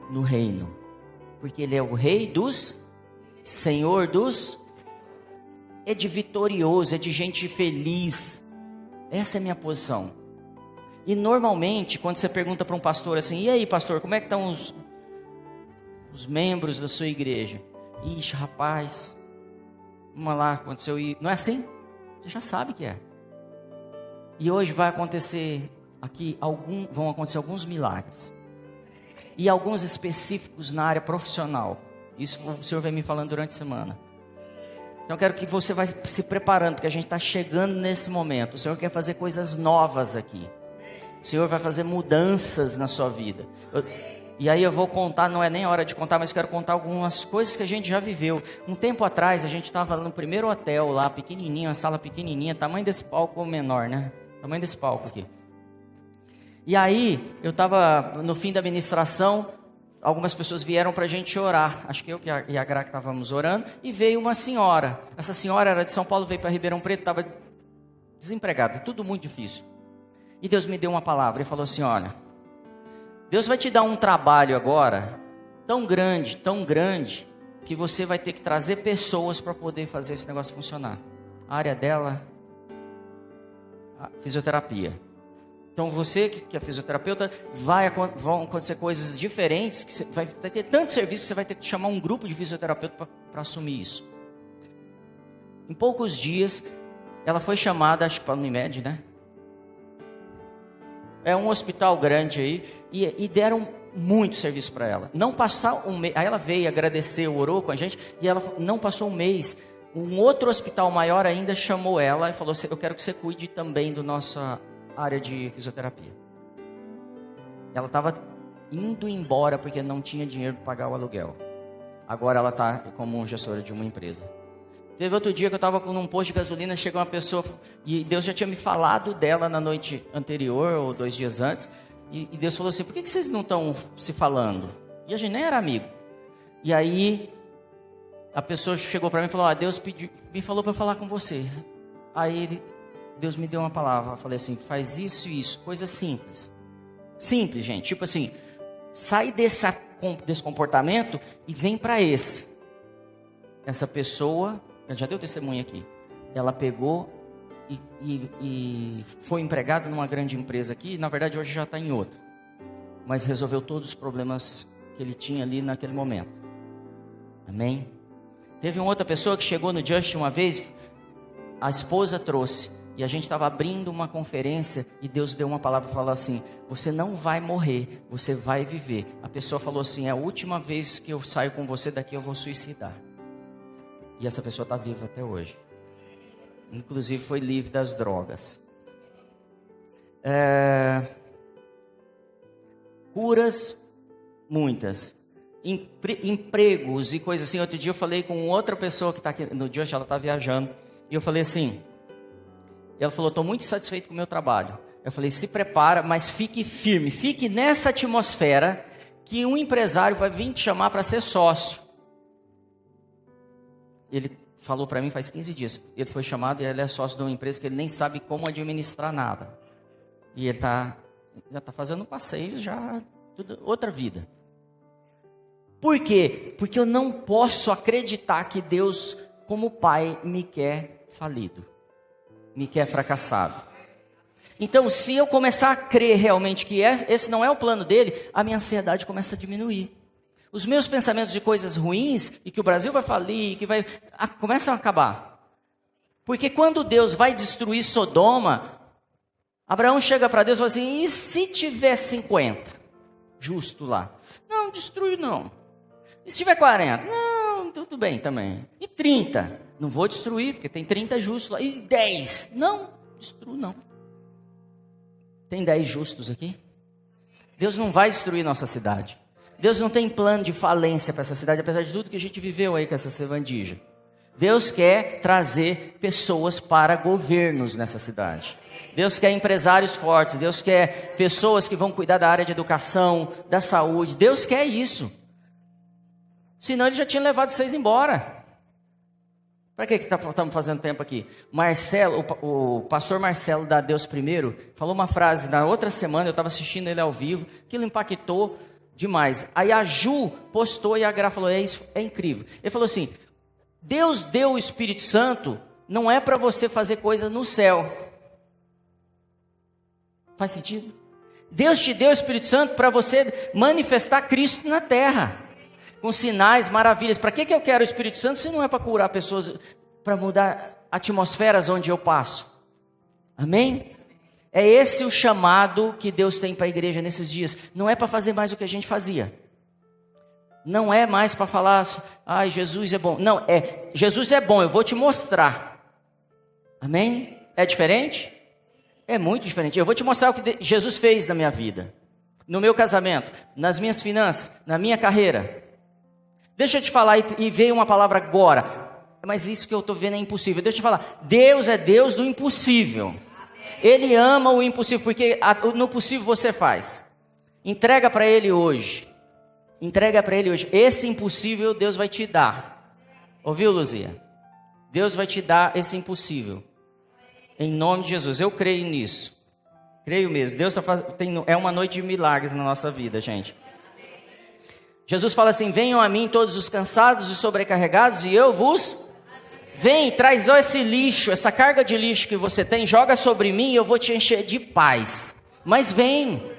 no reino, porque Ele é o Rei dos, Senhor dos, é de vitorioso, é de gente feliz. Essa é a minha posição. E normalmente, quando você pergunta para um pastor assim, e aí pastor, como é que estão os membros da sua igreja? ixi, rapaz, vamos lá, aconteceu e não é assim? Você já sabe que é. E hoje vai acontecer aqui, vão acontecer alguns milagres. E alguns específicos na área profissional. Isso o Senhor vem me falando durante a semana. Então eu quero que você vá se preparando, porque a gente está chegando nesse momento. O Senhor quer fazer coisas novas aqui. O Senhor vai fazer mudanças na sua vida. E aí eu vou contar, não é nem hora de contar, mas quero contar algumas coisas que a gente já viveu. Um tempo atrás, a gente estava no primeiro hotel lá, pequenininho, uma sala pequenininha, tamanho desse palco ou menor, né? Tamanho desse palco aqui. E aí, eu estava no fim da ministração, algumas pessoas vieram para a gente orar. Acho que eu e a Gra que estávamos orando, e veio uma senhora. Essa senhora era de São Paulo, veio para Ribeirão Preto, estava desempregada, tudo muito difícil. E Deus me deu uma palavra e falou assim, olha, Deus vai te dar um trabalho agora, tão grande, que você vai ter que trazer pessoas para poder fazer esse negócio funcionar. A área dela, a fisioterapia. Então você que é fisioterapeuta, vão acontecer coisas diferentes, que você vai ter tanto serviço que você vai ter que chamar um grupo de fisioterapeuta para assumir isso. Em poucos dias, ela foi chamada, acho que para a Unimed, né? É um hospital grande aí, e deram muito serviço para ela. Não passar um mês, aí ela veio agradecer, orou com a gente, e ela não passou um mês. Um outro hospital maior ainda chamou ela e falou, eu quero que você cuide também da nossa área de fisioterapia. Ela estava indo embora porque não tinha dinheiro para pagar o aluguel. Agora ela está como gestora de uma empresa. Teve outro dia que eu estava com um posto de gasolina, chegou uma pessoa, e Deus já tinha me falado dela na noite anterior, ou 2 dias antes, e Deus falou assim, por que vocês não estão se falando? E a gente nem era amigo. E aí, a pessoa chegou para mim e falou, Deus me falou para falar com você. Aí, Deus me deu uma palavra, eu falei assim, faz isso e isso, coisa simples. Simples, gente, tipo assim, sai desse comportamento e vem para esse. Essa pessoa, ela já deu testemunho aqui, ela pegou e foi empregada numa grande empresa aqui, na verdade hoje já está em outra, mas resolveu todos os problemas que ele tinha ali naquele momento. Amém? Teve uma outra pessoa que chegou no Just uma vez, a esposa trouxe, e a gente estava abrindo uma conferência, e Deus deu uma palavra e falou assim, você não vai morrer, você vai viver. A pessoa falou assim, é a última vez que eu saio com você, daqui eu vou suicidar. E essa pessoa está viva até hoje. Inclusive foi livre das drogas. Curas, muitas. Empregos e coisas assim. Outro dia eu falei com outra pessoa que está aqui no Josh, ela está viajando. E eu falei assim, ela falou, estou muito satisfeito com o meu trabalho. Eu falei, se prepara, mas fique firme. Fique nessa atmosfera que um empresário vai vir te chamar para ser sócio. Ele falou para mim faz 15 dias. Ele foi chamado e ele é sócio de uma empresa que ele nem sabe como administrar nada. E ele já está fazendo passeio, outra vida. Por quê? Porque eu não posso acreditar que Deus, como pai, me quer falido. Me quer fracassado. Então, se eu começar a crer realmente que esse não é o plano dele, a minha ansiedade começa a diminuir. Os meus pensamentos de coisas ruins, e que o Brasil vai falir, começam a acabar. Porque quando Deus vai destruir Sodoma, Abraão chega para Deus e fala assim, e se tiver 50? Justo lá. Não, destrui não. E se tiver 40? Não, tudo bem também. E 30? Não vou destruir, porque tem 30 justos lá. E 10? Não, destruo não. Tem 10 justos aqui? Deus não vai destruir nossa cidade. Deus não tem plano de falência para essa cidade, apesar de tudo que a gente viveu aí com essa sevandija. Deus quer trazer pessoas para governos nessa cidade. Deus quer empresários fortes, Deus quer pessoas que vão cuidar da área de educação, da saúde. Deus quer isso. Senão ele já tinha levado vocês embora. Para que estamos fazendo tempo aqui? Marcelo, o pastor Marcelo da Deus Primeiro, falou uma frase na outra semana, eu estava assistindo ele ao vivo, aquilo impactou demais. Aí a Ju postou e a Gra falou, isso é incrível. Ele falou assim, Deus deu o Espírito Santo, não é para você fazer coisa no céu. Faz sentido? Deus te deu o Espírito Santo para você manifestar Cristo na terra. com sinais, maravilhas. Para que eu quero o Espírito Santo se não é para curar pessoas, para mudar atmosferas onde eu passo? Amém? É esse o chamado que Deus tem para a igreja nesses dias. Não é para fazer mais o que a gente fazia. Não é mais para falar, Jesus é bom. Não, Jesus é bom, eu vou te mostrar. Amém? É diferente? É muito diferente. Eu vou te mostrar o que Jesus fez na minha vida. No meu casamento, nas minhas finanças, na minha carreira. Deixa eu te falar, e veio uma palavra agora. Mas isso que eu estou vendo é impossível. Deixa eu te falar, Deus é Deus do impossível. Ele ama o impossível, porque no possível você faz. Entrega para Ele hoje. Entrega para Ele hoje. Esse impossível Deus vai te dar. Ouviu, Luzia? Deus vai te dar esse impossível. Em nome de Jesus. Eu creio nisso. Creio mesmo. Deus é uma noite de milagres na nossa vida, gente. Jesus fala assim: venham a mim todos os cansados e sobrecarregados e eu vos... Vem, traz esse lixo, essa carga de lixo que você tem, joga sobre mim e eu vou te encher de paz. Mas vem,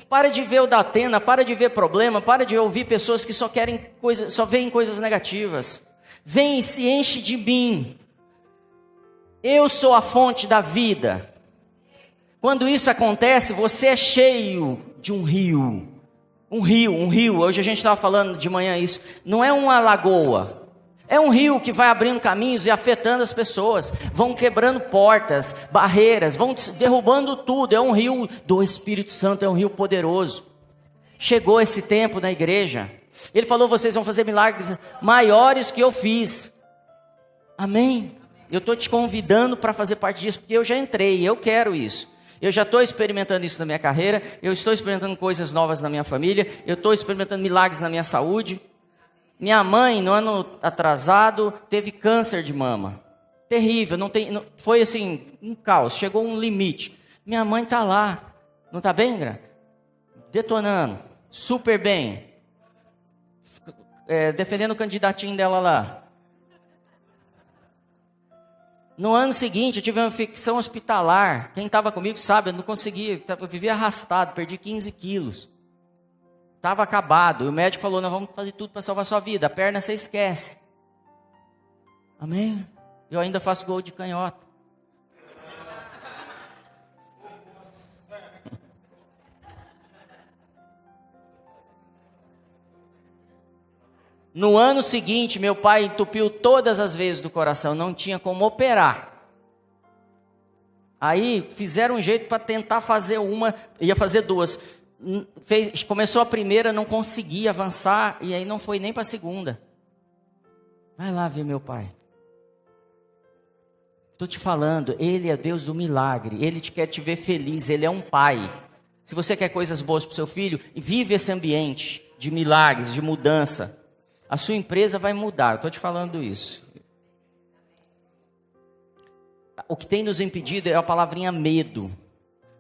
para de ver o da Atena, para de ver problema, para de ouvir pessoas que só veem coisas negativas. Vem e se enche de mim. Eu sou a fonte da vida. Quando isso acontece, você é cheio de um rio. Um rio. Hoje a gente estava falando de manhã isso. Não é uma lagoa. É um rio que vai abrindo caminhos e afetando as pessoas, vão quebrando portas, barreiras, vão derrubando tudo. É um rio do Espírito Santo, é um rio poderoso. Chegou esse tempo na igreja. Ele falou: vocês vão fazer milagres maiores que eu fiz. Amém? Eu estou te convidando para fazer parte disso, porque eu já entrei, eu quero isso. Eu já estou experimentando isso na minha carreira, eu estou experimentando coisas novas na minha família, eu estou experimentando milagres na minha saúde. Minha mãe, no ano atrasado, teve câncer de mama. Terrível, foi assim, um caos, chegou um limite. Minha mãe está lá, não está bem, Gra? Detonando, super bem. Defendendo o candidatinho dela lá. No ano seguinte, eu tive uma infecção hospitalar. Quem estava comigo sabe, eu não conseguia, eu vivia arrastado, perdi 15 quilos. Estava acabado. E o médico falou: nós vamos fazer tudo para salvar sua vida. A perna você esquece. Amém? Eu ainda faço gol de canhota. No ano seguinte, meu pai entupiu todas as veias do coração. Não tinha como operar. Aí fizeram um jeito para tentar fazer uma. Ia fazer duas. Começou a primeira, não conseguia avançar, e aí não foi nem para a segunda. Vai lá ver meu pai. Estou te falando, Ele é Deus do milagre. Ele quer te ver feliz, Ele é um pai. Se você quer coisas boas para o seu filho, vive esse ambiente de milagres, de mudança. A sua empresa vai mudar, estou te falando isso. O que tem nos impedido é a palavrinha medo.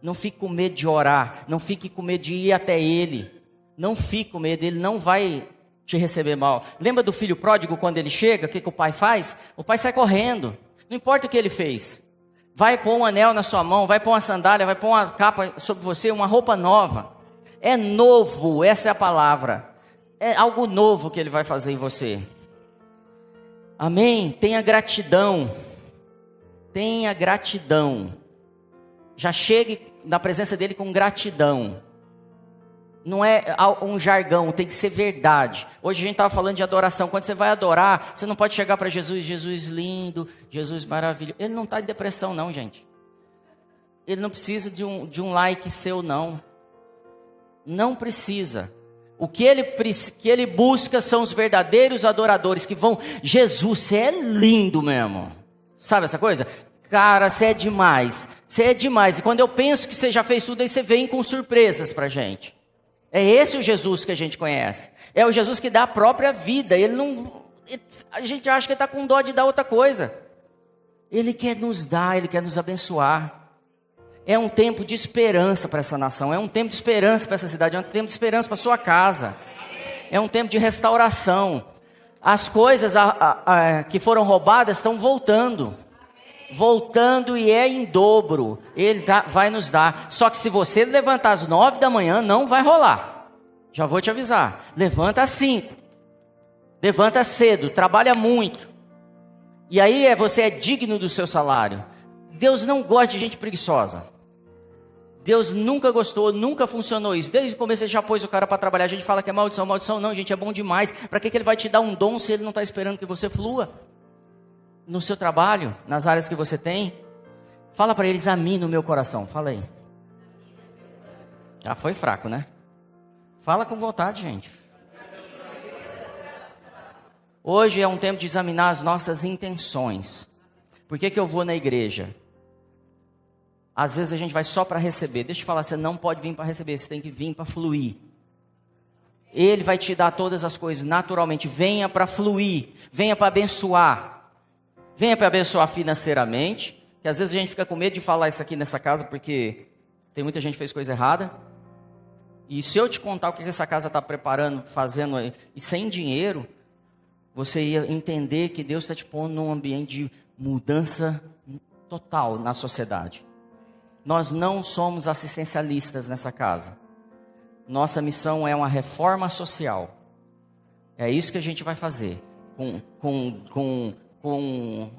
Não fique com medo de orar. Não fique com medo de ir até Ele. Não fique com medo, Ele não vai te receber mal. Lembra do filho pródigo quando ele chega? O que o pai faz? O pai sai correndo. Não importa o que ele fez. Vai pôr um anel na sua mão, vai pôr uma sandália, vai pôr uma capa sobre você, uma roupa nova. É novo, essa é a palavra. É algo novo que Ele vai fazer em você. Amém? Tenha gratidão. Tenha gratidão. Já chegue na presença dele com gratidão. Não é um jargão, tem que ser verdade. Hoje a gente estava falando de adoração. Quando você vai adorar, você não pode chegar para Jesus: Jesus lindo, Jesus maravilhoso. Ele não está em depressão não, gente. Ele não precisa de um like seu não. Não precisa. O que ele busca são os verdadeiros adoradores que vão: Jesus, você é lindo mesmo. Sabe essa coisa? Cara, você é demais. Você é demais. E quando eu penso que você já fez tudo, aí você vem com surpresas pra gente. É esse o Jesus que a gente conhece. É o Jesus que dá a própria vida. Ele não... A gente acha que ele está com dó de dar outra coisa. Ele quer nos dar, Ele quer nos abençoar. É um tempo de esperança para essa nação. É um tempo de esperança para essa cidade. É um tempo de esperança para sua casa. É um tempo de restauração. As coisas que foram roubadas estão voltando. Voltando, e é em dobro. Ele vai nos dar. Só que se você levantar às 9 da manhã, não vai rolar. Já vou te avisar. Levanta às 5. levanta cedo, trabalha muito. E aí você é digno do seu salário. Deus não gosta de gente preguiçosa. Deus nunca gostou, nunca funcionou isso. Desde o começo ele já pôs o cara para trabalhar. A gente fala que é maldição. Maldição não, gente, é bom demais. Para que ele vai te dar um dom se ele não está esperando que você flua? No seu trabalho, nas áreas que você tem. Fala para ele, examina o meu coração. Fala aí. Já foi fraco, né? Fala com vontade, gente. Hoje é um tempo de examinar as nossas intenções. Por que eu vou na igreja? Às vezes a gente vai só para receber. Deixa eu falar, você não pode vir para receber, você tem que vir para fluir. Ele vai te dar todas as coisas naturalmente. Venha para fluir, venha para abençoar. Venha para abençoar financeiramente, que às vezes a gente fica com medo de falar isso aqui nessa casa, porque tem muita gente que fez coisa errada. E se eu te contar o que essa casa está preparando, fazendo, e sem dinheiro, você ia entender que Deus está te pondo num ambiente de mudança total na sociedade. Nós não somos assistencialistas nessa casa. Nossa missão é uma reforma social. É isso que a gente vai fazer. Com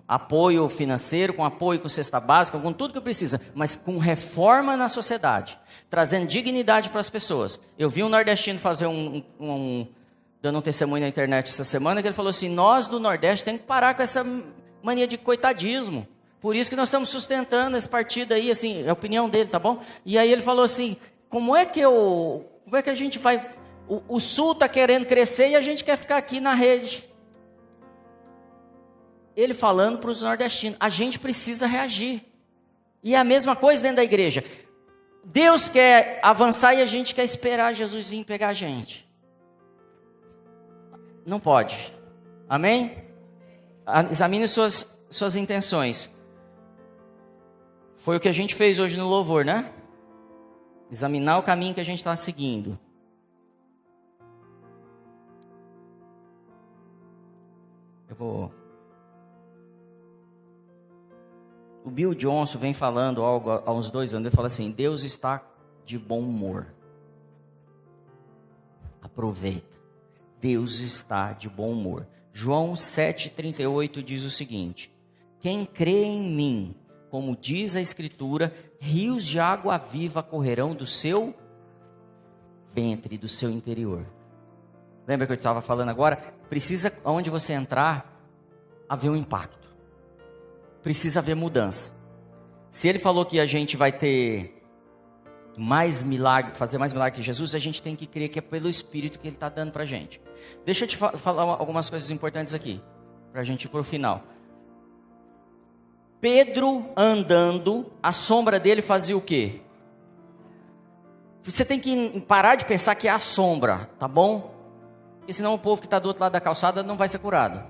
apoio financeiro, com apoio com cesta básica, com tudo que precisa. Mas com reforma na sociedade. Trazendo dignidade para as pessoas. Eu vi um nordestino fazer dando um testemunho na internet essa semana, que ele falou assim, nós do Nordeste temos que parar com essa mania de coitadismo. Por isso que nós estamos sustentando esse partido aí, assim, é a opinião dele, tá bom? E aí ele falou assim, como é que a gente vai... O Sul está querendo crescer e a gente quer ficar aqui na rede. Ele falando para os nordestinos, a gente precisa reagir. E é a mesma coisa dentro da igreja. Deus quer avançar e a gente quer esperar Jesus vir pegar a gente. Não pode. Amém? Examine suas intenções. Foi o que a gente fez hoje no louvor, né? Examinar o caminho que a gente está seguindo. O Bill Johnson vem falando algo há uns 2 anos. Ele fala assim, Deus está de bom humor. Aproveita. Deus está de bom humor. João 7,38 diz o seguinte, quem crê em mim, como diz a Escritura, rios de água viva correrão do seu ventre, do seu interior. Lembra que eu estava falando agora? Precisa, onde você entrar, haver um impacto. Precisa haver mudança. Se ele falou que a gente vai ter mais milagre, fazer mais milagre que Jesus, a gente tem que crer que é pelo Espírito que ele está dando para a gente. Deixa eu te falar algumas coisas importantes aqui, para a gente ir para o final. Pedro andando, a sombra dele fazia o quê? Você tem que parar de pensar que é a sombra, tá bom? Porque senão o povo que está do outro lado da calçada não vai ser curado.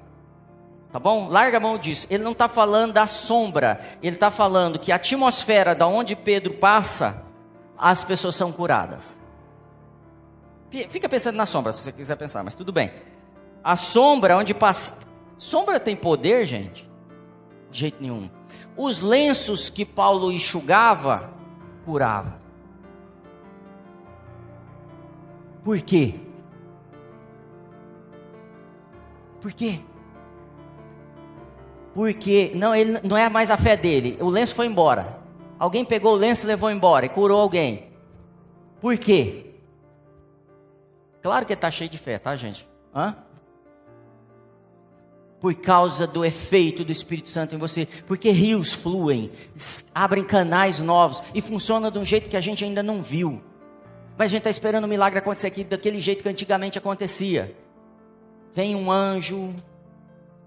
Tá bom? Larga a mão disso. Ele não está falando da sombra. Ele está falando que a atmosfera da onde Pedro passa, as pessoas são curadas. Fica pensando na sombra, se você quiser pensar, mas tudo bem. A sombra onde passa... Sombra tem poder, gente? De jeito nenhum. Os lenços que Paulo enxugava, curava. Por quê? Por quê? Porque ele não é mais a fé dele. O lenço foi embora. Alguém pegou o lenço e levou embora e curou alguém. Por quê? Claro que ele está cheio de fé, tá, gente? Por causa do efeito do Espírito Santo em você. Porque rios fluem, abrem canais novos e funciona de um jeito que a gente ainda não viu. Mas a gente está esperando o milagre acontecer aqui daquele jeito que antigamente acontecia. Vem um anjo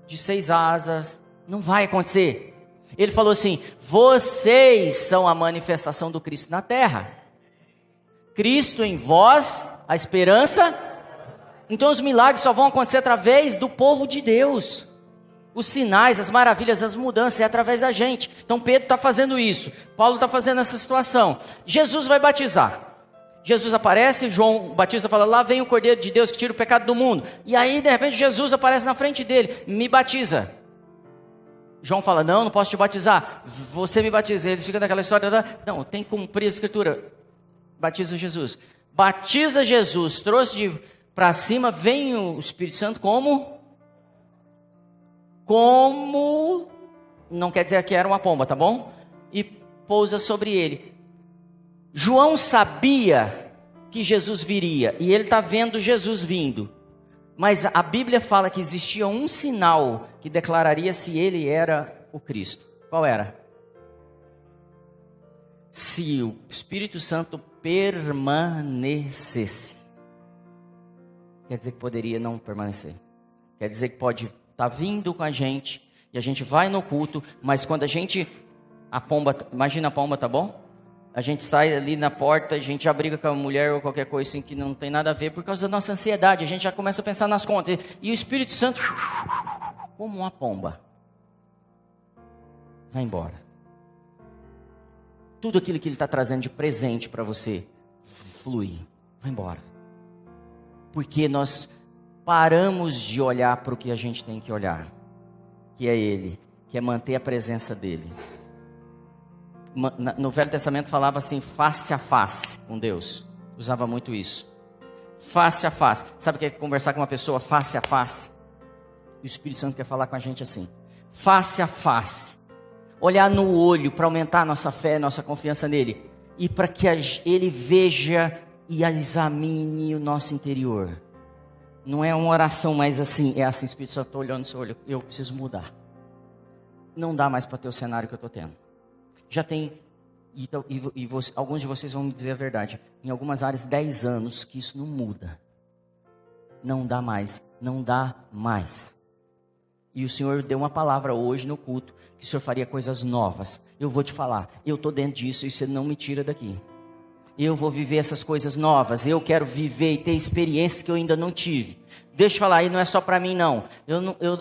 de 6 asas. Não vai acontecer. Ele falou assim, vocês são a manifestação do Cristo na terra. Cristo em vós, a esperança. Então os milagres só vão acontecer através do povo de Deus. Os sinais, as maravilhas, as mudanças é através da gente. Então Pedro está fazendo isso. Paulo está fazendo essa situação. Jesus vai batizar. Jesus aparece, João Batista fala, lá vem o Cordeiro de Deus que tira o pecado do mundo. E aí de repente Jesus aparece na frente dele, me batiza. João fala, não posso te batizar, você me batiza. Eles ficam naquela história, não, tem que cumprir a Escritura. Batiza Jesus, trouxe para cima, vem o Espírito Santo como como, não quer dizer que era uma pomba, tá bom? E pousa sobre ele. João sabia que Jesus viria, e ele está vendo Jesus vindo. Mas a Bíblia fala que existia um sinal que declararia se ele era o Cristo. Qual era? Se o Espírito Santo permanecesse. Quer dizer que poderia não permanecer. Quer dizer que pode estar vindo com a gente, e a gente vai no culto, mas quando a gente, imagina a pomba, tá bom? A gente sai ali na porta, a gente já briga com a mulher ou qualquer coisa assim que não tem nada a ver, por causa da nossa ansiedade, a gente já começa a pensar nas contas. E o Espírito Santo, como uma pomba, vai embora. Tudo aquilo que Ele está trazendo de presente para você, flui, vai embora. Porque nós paramos de olhar para o que a gente tem que olhar, que é Ele, que é manter a presença dEle. No Velho Testamento falava assim, face a face com Deus. Usava muito isso. Face a face. Sabe o que é conversar com uma pessoa face a face? O Espírito Santo quer falar com a gente assim. Face a face. Olhar no olho para aumentar a nossa fé, nossa confiança nele. E para que ele veja e examine o nosso interior. Não é uma oração mais assim. É assim, Espírito Santo, estou olhando no seu olho. Eu preciso mudar. Não dá mais para ter o cenário que eu estou tendo. Já tem, alguns de vocês vão me dizer a verdade, em algumas áreas 10 anos que isso não muda. Não dá mais, não dá mais. E o Senhor deu uma palavra hoje no culto, que o Senhor faria coisas novas. Eu vou te falar, eu estou dentro disso e você não me tira daqui. Eu vou viver essas coisas novas, eu quero viver e ter experiências que eu ainda não tive. Deixa eu falar, e não é só para mim não.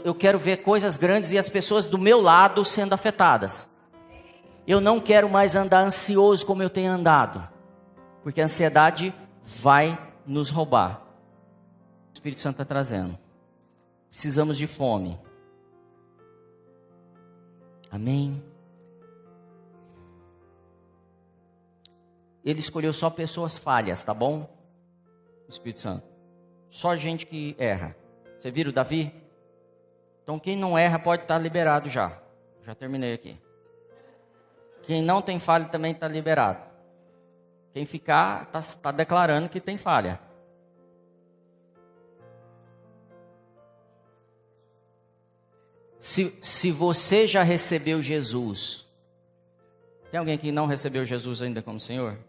Eu quero ver coisas grandes e as pessoas do meu lado sendo afetadas. Eu não quero mais andar ansioso como eu tenho andado. Porque a ansiedade vai nos roubar. O Espírito Santo está trazendo. Precisamos de fome. Amém? Ele escolheu só pessoas falhas, tá bom? O Espírito Santo. Só gente que erra. Você viu o Davi? Então quem não erra pode estar liberado já. Já terminei aqui. Quem não tem falha também está liberado. Quem ficar está declarando que tem falha. Se você já recebeu Jesus, tem alguém que não recebeu Jesus ainda como Senhor?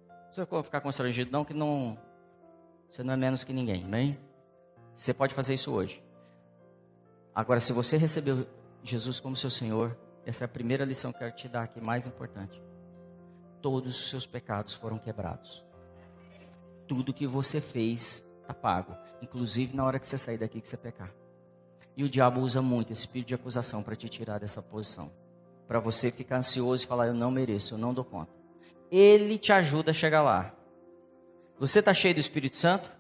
Não precisa ficar constrangido não, que não, você não é menos que ninguém, amém? Você pode fazer isso hoje. Agora, se você recebeu Jesus como seu Senhor, essa é a primeira lição que eu quero te dar aqui, mais importante. Todos os seus pecados foram quebrados. Tudo que você fez está pago. Inclusive na hora que você sair daqui que você pecar. E o diabo usa muito esse espírito de acusação para te tirar dessa posição. Para você ficar ansioso e falar, eu não mereço, eu não dou conta. Ele te ajuda a chegar lá. Você está cheio do Espírito Santo?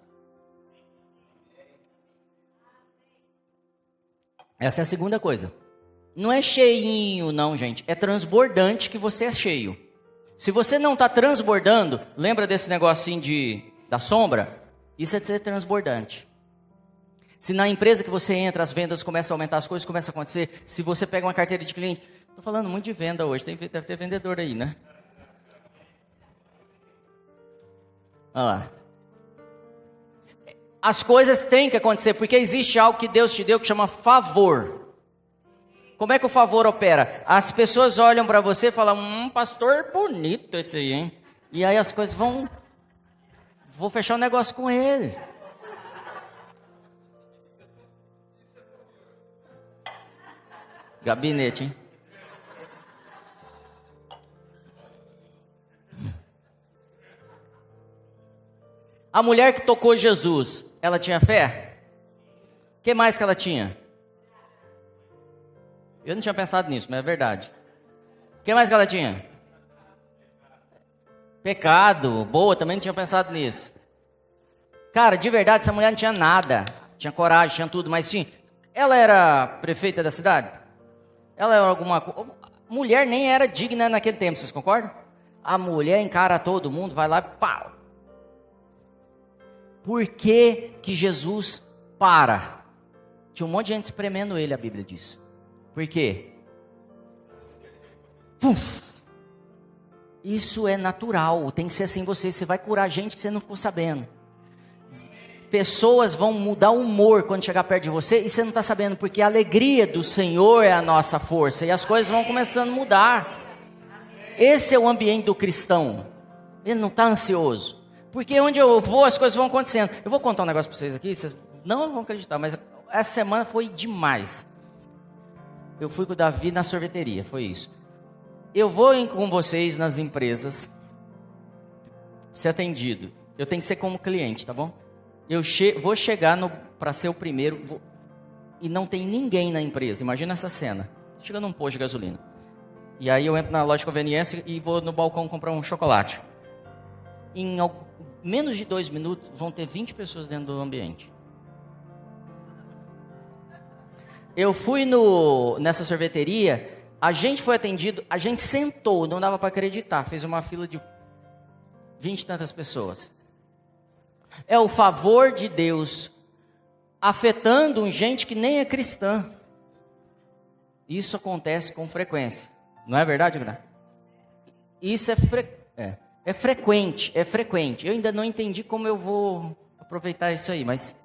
Essa é a segunda coisa. Não é cheinho não, gente. É transbordante que você é cheio. Se você não está transbordando, lembra desse negocinho da sombra? Isso é de ser transbordante. Se na empresa que você entra, as vendas começam a aumentar, as coisas começam a acontecer. Se você pega uma carteira de cliente... Estou falando muito de venda hoje, deve ter vendedor aí, né? Olha lá. As coisas têm que acontecer, porque existe algo que Deus te deu que chama favor. Como é que o favor opera? As pessoas olham para você e falam, pastor bonito esse aí, hein? E aí as coisas vou fechar um negócio com ele. Gabinete, hein? A mulher que tocou Jesus, ela tinha fé? O que mais que ela tinha? Eu não tinha pensado nisso, mas é verdade. O que mais que ela tinha? Pecado. Boa, também não tinha pensado nisso. Cara, de verdade, essa mulher não tinha nada. Tinha coragem, tinha tudo, mas sim. Ela era prefeita da cidade? Ela era alguma coisa. Mulher nem era digna naquele tempo, vocês concordam? A mulher encara todo mundo, vai lá e pau. Por que Jesus para? Tinha um monte de gente espremendo ele, a Bíblia diz. Por quê? Isso é natural, tem que ser assim em você vai curar gente que você não ficou sabendo. Pessoas vão mudar o humor quando chegar perto de você e você não está sabendo, porque a alegria do Senhor é a nossa força e as coisas vão começando a mudar. Esse é o ambiente do cristão. Ele não está ansioso, porque onde eu vou as coisas vão acontecendo. Eu vou contar um negócio para vocês aqui, vocês não vão acreditar, mas essa semana foi demais. Eu fui com o Davi na sorveteria, foi isso. Eu vou com vocês nas empresas, ser atendido. Eu tenho que ser como cliente, tá bom? Eu vou chegar para ser o primeiro e não tem ninguém na empresa. Imagina essa cena. Chega num posto de gasolina. E aí eu entro na loja de conveniência e vou no balcão comprar um chocolate. Em menos de 2 minutos vão ter 20 pessoas dentro do ambiente. Eu fui nessa sorveteria... A gente foi atendido, a gente sentou, não dava para acreditar, fez uma fila de 20 e tantas pessoas. É o favor de Deus afetando gente que nem é cristã. Isso acontece com frequência. Não é verdade, Gra? Isso é frequente. Eu ainda não entendi como eu vou aproveitar isso aí, mas...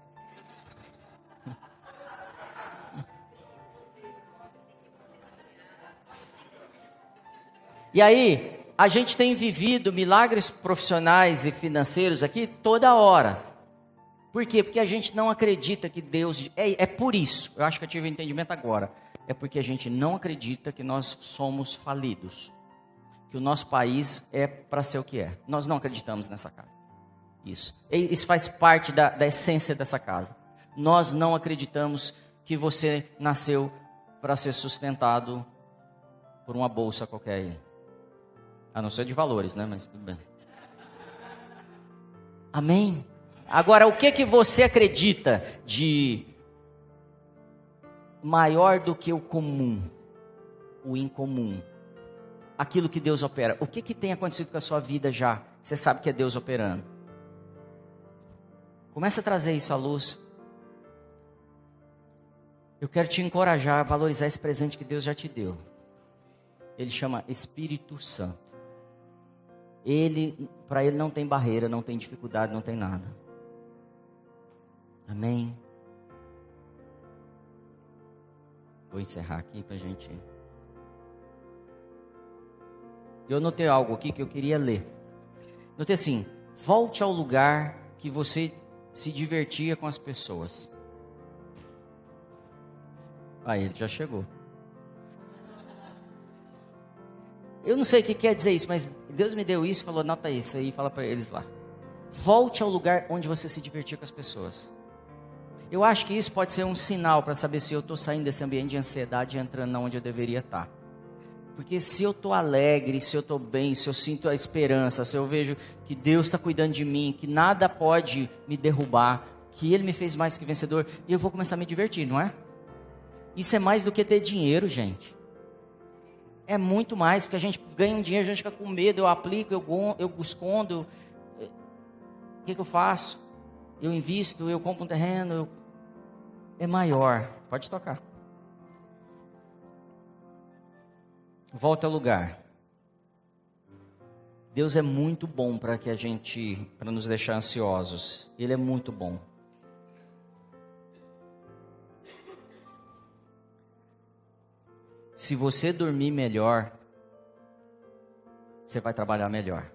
E aí, a gente tem vivido milagres profissionais e financeiros aqui toda hora. Por quê? Porque a gente não acredita que Deus... É por isso, eu acho que eu tive o entendimento agora. É porque a gente não acredita que nós somos falidos. Que o nosso país é para ser o que é. Nós não acreditamos nessa casa. Isso faz parte da essência dessa casa. Nós não acreditamos que você nasceu para ser sustentado por uma bolsa qualquer aí. A não ser de valores, né? Mas tudo bem. Amém? Agora, o que você acredita de maior do que o comum, o incomum? Aquilo que Deus opera. O que tem acontecido com a sua vida já? Você sabe que é Deus operando. Começa a trazer isso à luz. Eu quero te encorajar a valorizar esse presente que Deus já te deu. Ele chama Espírito Santo. Para ele não tem barreira, não tem dificuldade, não tem nada. Amém? Vou encerrar aqui para a gente... Eu notei algo aqui que eu queria ler. Notei assim: volte ao lugar que você se divertia com as pessoas. Aí ele já chegou. Eu não sei o que quer dizer isso, mas Deus me deu isso e falou, anota isso aí e fala para eles lá. Volte ao lugar onde você se divertia com as pessoas. Eu acho que isso pode ser um sinal para saber se eu estou saindo desse ambiente de ansiedade e entrando onde eu deveria estar. Porque se eu estou alegre, se eu estou bem, se eu sinto a esperança, se eu vejo que Deus está cuidando de mim, que nada pode me derrubar, que Ele me fez mais que vencedor, eu vou começar a me divertir, não é? Isso é mais do que ter dinheiro, gente. É muito mais, porque a gente ganha um dinheiro, a gente fica com medo, eu aplico, eu escondo. O que eu faço? Eu invisto, eu compro um terreno. É maior. Pode tocar. Volta ao lugar. Deus é muito bom para nos deixar ansiosos. Ele é muito bom. Se você dormir melhor, você vai trabalhar melhor.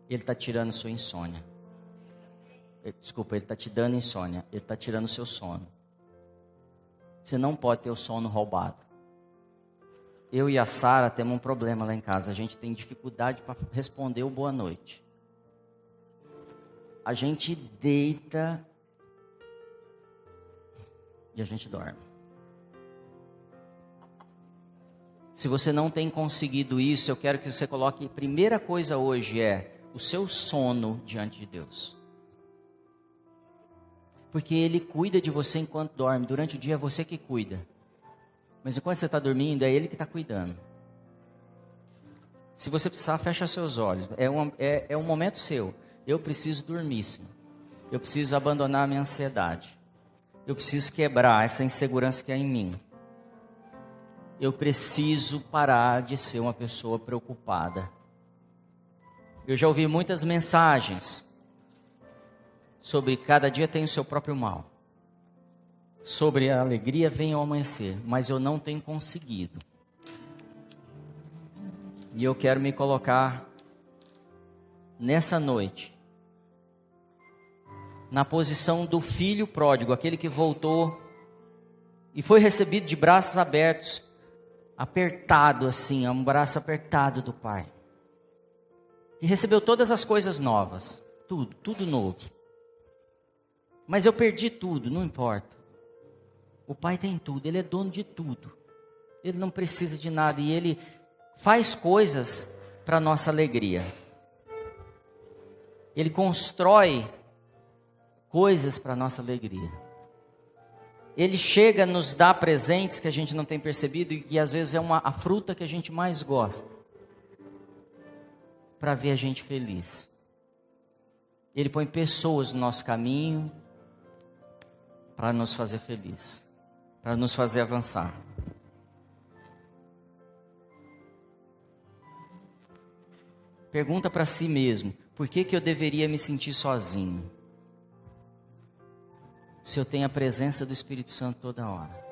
Ele está tirando sua insônia. Desculpa, ele está te dando insônia. Ele está tirando o seu sono. Você não pode ter o sono roubado. Eu e a Sara temos um problema lá em casa. A gente tem dificuldade para responder o boa noite. A gente deita e a gente dorme. Se você não tem conseguido isso, eu quero que você coloque, primeira coisa hoje é o seu sono diante de Deus. Porque Ele cuida de você enquanto dorme. Durante o dia é você que cuida. Mas enquanto você está dormindo, é Ele que está cuidando. Se você precisar, fecha seus olhos. É um momento seu. Eu preciso dormir, sim. Eu preciso abandonar a minha ansiedade. Eu preciso quebrar essa insegurança que é em mim. eu preciso parar de ser uma pessoa preocupada. Eu já ouvi muitas mensagens sobre cada dia tem o seu próprio mal. Sobre a alegria vem ao amanhecer, mas eu não tenho conseguido. E eu quero me colocar nessa noite na posição do filho pródigo, aquele que voltou e foi recebido de braços abertos, apertado assim, um braço apertado do pai. E recebeu todas as coisas novas, tudo novo. Mas eu perdi tudo, não importa. O pai tem tudo, ele é dono de tudo. Ele não precisa de nada e ele faz coisas para nossa alegria. Ele constrói coisas para nossa alegria. Ele chega a nos dar presentes que a gente não tem percebido e que às vezes é a fruta que a gente mais gosta, para ver a gente feliz. Ele põe pessoas no nosso caminho para nos fazer feliz, para nos fazer avançar. Pergunta para si mesmo, por que eu deveria me sentir sozinho? Se eu tenho a presença do Espírito Santo toda hora.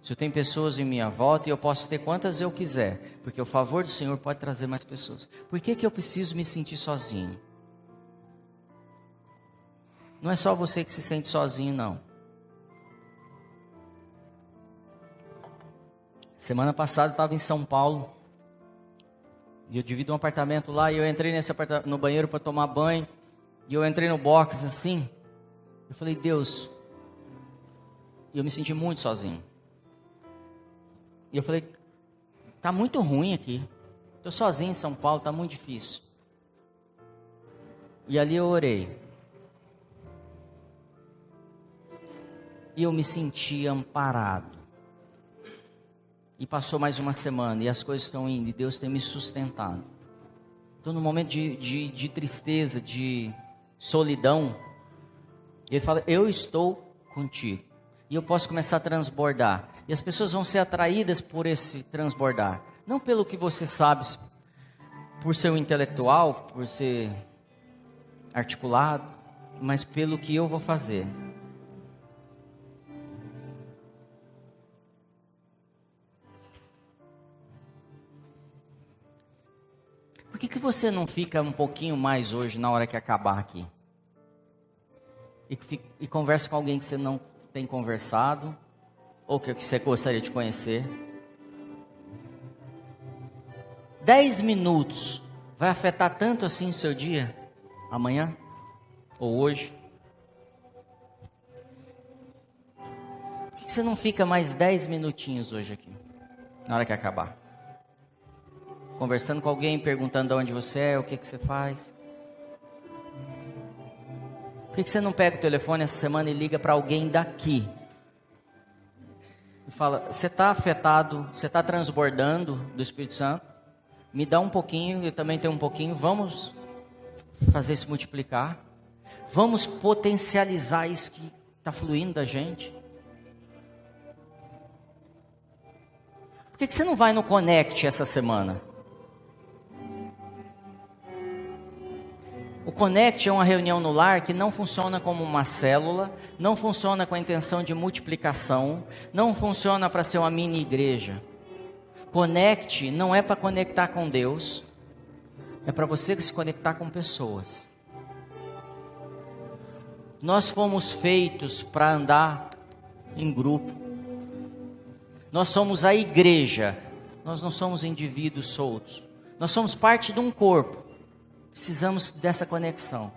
Se eu tenho pessoas em minha volta e eu posso ter quantas eu quiser, porque o favor do Senhor pode trazer mais pessoas. Por que eu preciso me sentir sozinho? Não é só você que se sente sozinho, não. Semana passada eu estava em São Paulo. E eu divido um apartamento lá, e eu entrei no banheiro para tomar banho, e eu entrei no box assim, eu falei, Deus, e eu me senti muito sozinho. E eu falei, tá muito ruim aqui, estou sozinho em São Paulo, tá muito difícil. E ali eu orei. E eu me senti amparado. E passou mais uma semana, e as coisas estão indo, e Deus tem me sustentado. Estou num momento de tristeza, de solidão. Ele fala, eu estou contigo. E eu posso começar a transbordar. E as pessoas vão ser atraídas por esse transbordar. Não pelo que você sabe, por ser um intelectual, por ser articulado, mas pelo que eu vou fazer. Por que você não fica um pouquinho mais hoje, na hora que acabar aqui? E conversa com alguém que você não tem conversado, ou que você gostaria de conhecer. 10 minutos vai afetar tanto assim o seu dia? Amanhã? Ou hoje? Por que você não fica mais 10 minutinhos hoje aqui, na hora que acabar? Conversando com alguém, perguntando de onde você é, o que você faz. Por que você não pega o telefone essa semana e liga para alguém daqui? E fala, você está afetado, você está transbordando do Espírito Santo? Me dá um pouquinho, eu também tenho um pouquinho, vamos fazer isso multiplicar. Vamos potencializar isso que está fluindo da gente. Por que você não vai no Connect essa semana? O Connect é uma reunião no lar que não funciona como uma célula, não funciona com a intenção de multiplicação, não funciona para ser uma mini igreja. Connect não é para conectar com Deus, é para você se conectar com pessoas. Nós fomos feitos para andar em grupo. Nós somos a igreja, nós não somos indivíduos soltos. Nós somos parte de um corpo. Precisamos dessa conexão.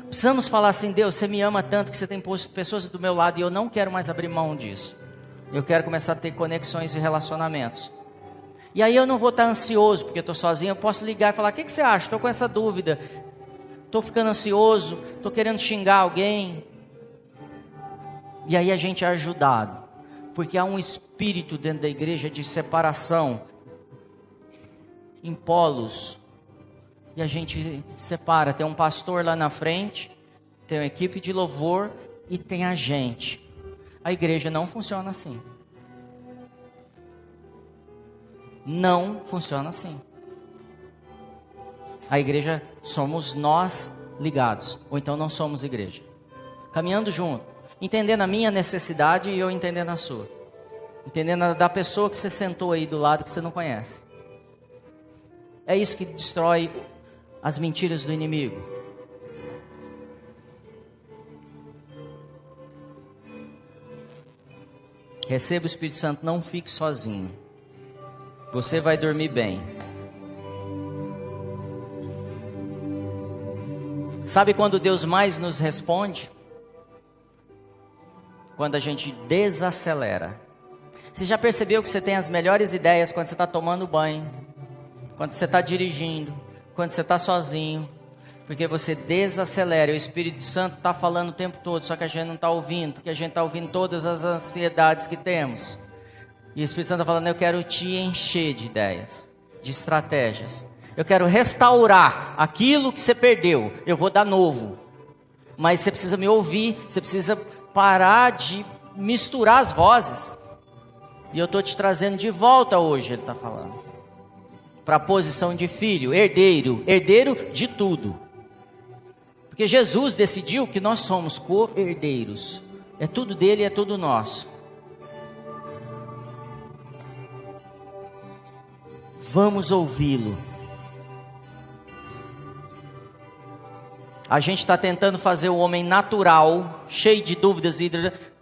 Precisamos falar assim, Deus, você me ama tanto que você tem posto pessoas do meu lado e eu não quero mais abrir mão disso. Eu quero começar a ter conexões e relacionamentos. E aí eu não vou estar ansioso porque eu estou sozinho, eu posso ligar e falar, o que você acha? Estou com essa dúvida, estou ficando ansioso, estou querendo xingar alguém. E aí a gente é ajudado, porque há um espírito dentro da igreja de separação, em polos. E a gente separa, tem um pastor lá na frente, tem uma equipe de louvor e tem a gente. A igreja não funciona assim. Não funciona assim. A igreja somos nós ligados, ou então não somos igreja. Caminhando junto, entendendo a minha necessidade e eu entendendo a sua. Entendendo a da pessoa que você sentou aí do lado que você não conhece. É isso que destrói as mentiras do inimigo. Receba o Espírito Santo, não fique sozinho. Você vai dormir bem. Sabe quando Deus mais nos responde? Quando a gente desacelera. Você já percebeu que você tem as melhores ideias quando você está tomando banho, quando você está dirigindo, quando você está sozinho? Porque você desacelera, o Espírito Santo está falando o tempo todo, só que a gente não está ouvindo, porque a gente está ouvindo todas as ansiedades que temos. E o Espírito Santo está falando, eu quero te encher de ideias, de estratégias. Eu quero restaurar aquilo que você perdeu, eu vou dar novo. Mas você precisa me ouvir, você precisa parar de misturar as vozes. E eu estou te trazendo de volta hoje, ele está falando. Para a posição de filho, herdeiro de tudo. Porque Jesus decidiu que nós somos co-herdeiros. É tudo dele, é tudo nosso. Vamos ouvi-lo. A gente está tentando fazer o homem natural, cheio de dúvidas, e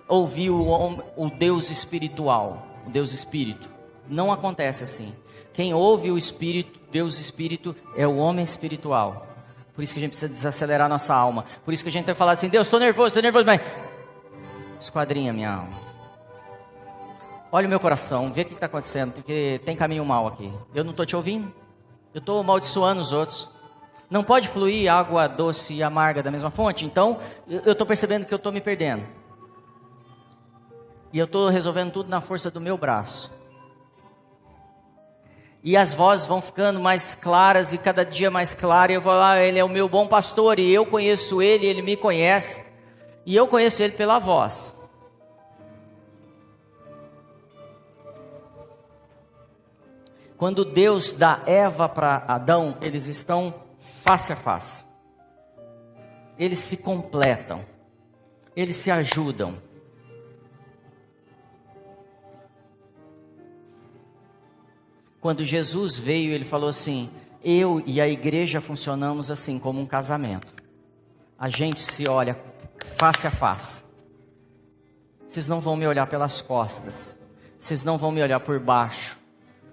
ouvir o Deus espiritual, o Deus Espírito. Não acontece assim. Quem ouve o Espírito, Deus Espírito, é o homem espiritual. Por isso que a gente precisa desacelerar nossa alma. Por isso que a gente tem que falar assim, Deus, estou nervoso, mas esquadrinha minha alma. Olha o meu coração, vê o que está acontecendo, porque tem caminho mal aqui. Eu não estou te ouvindo, eu estou amaldiçoando os outros. Não pode fluir água doce e amarga da mesma fonte, então eu estou percebendo que eu estou me perdendo. E eu estou resolvendo tudo na força do meu braço. E as vozes vão ficando mais claras e cada dia mais claras. E eu vou lá, ele é o meu bom pastor e eu conheço ele, ele me conhece. E eu conheço ele pela voz. Quando Deus dá Eva para Adão, eles estão face a face. Eles se completam. Eles se ajudam. Quando Jesus veio, ele falou assim, eu e a igreja funcionamos assim, como um casamento. A gente se olha face a face. Vocês não vão me olhar pelas costas. Vocês não vão me olhar por baixo.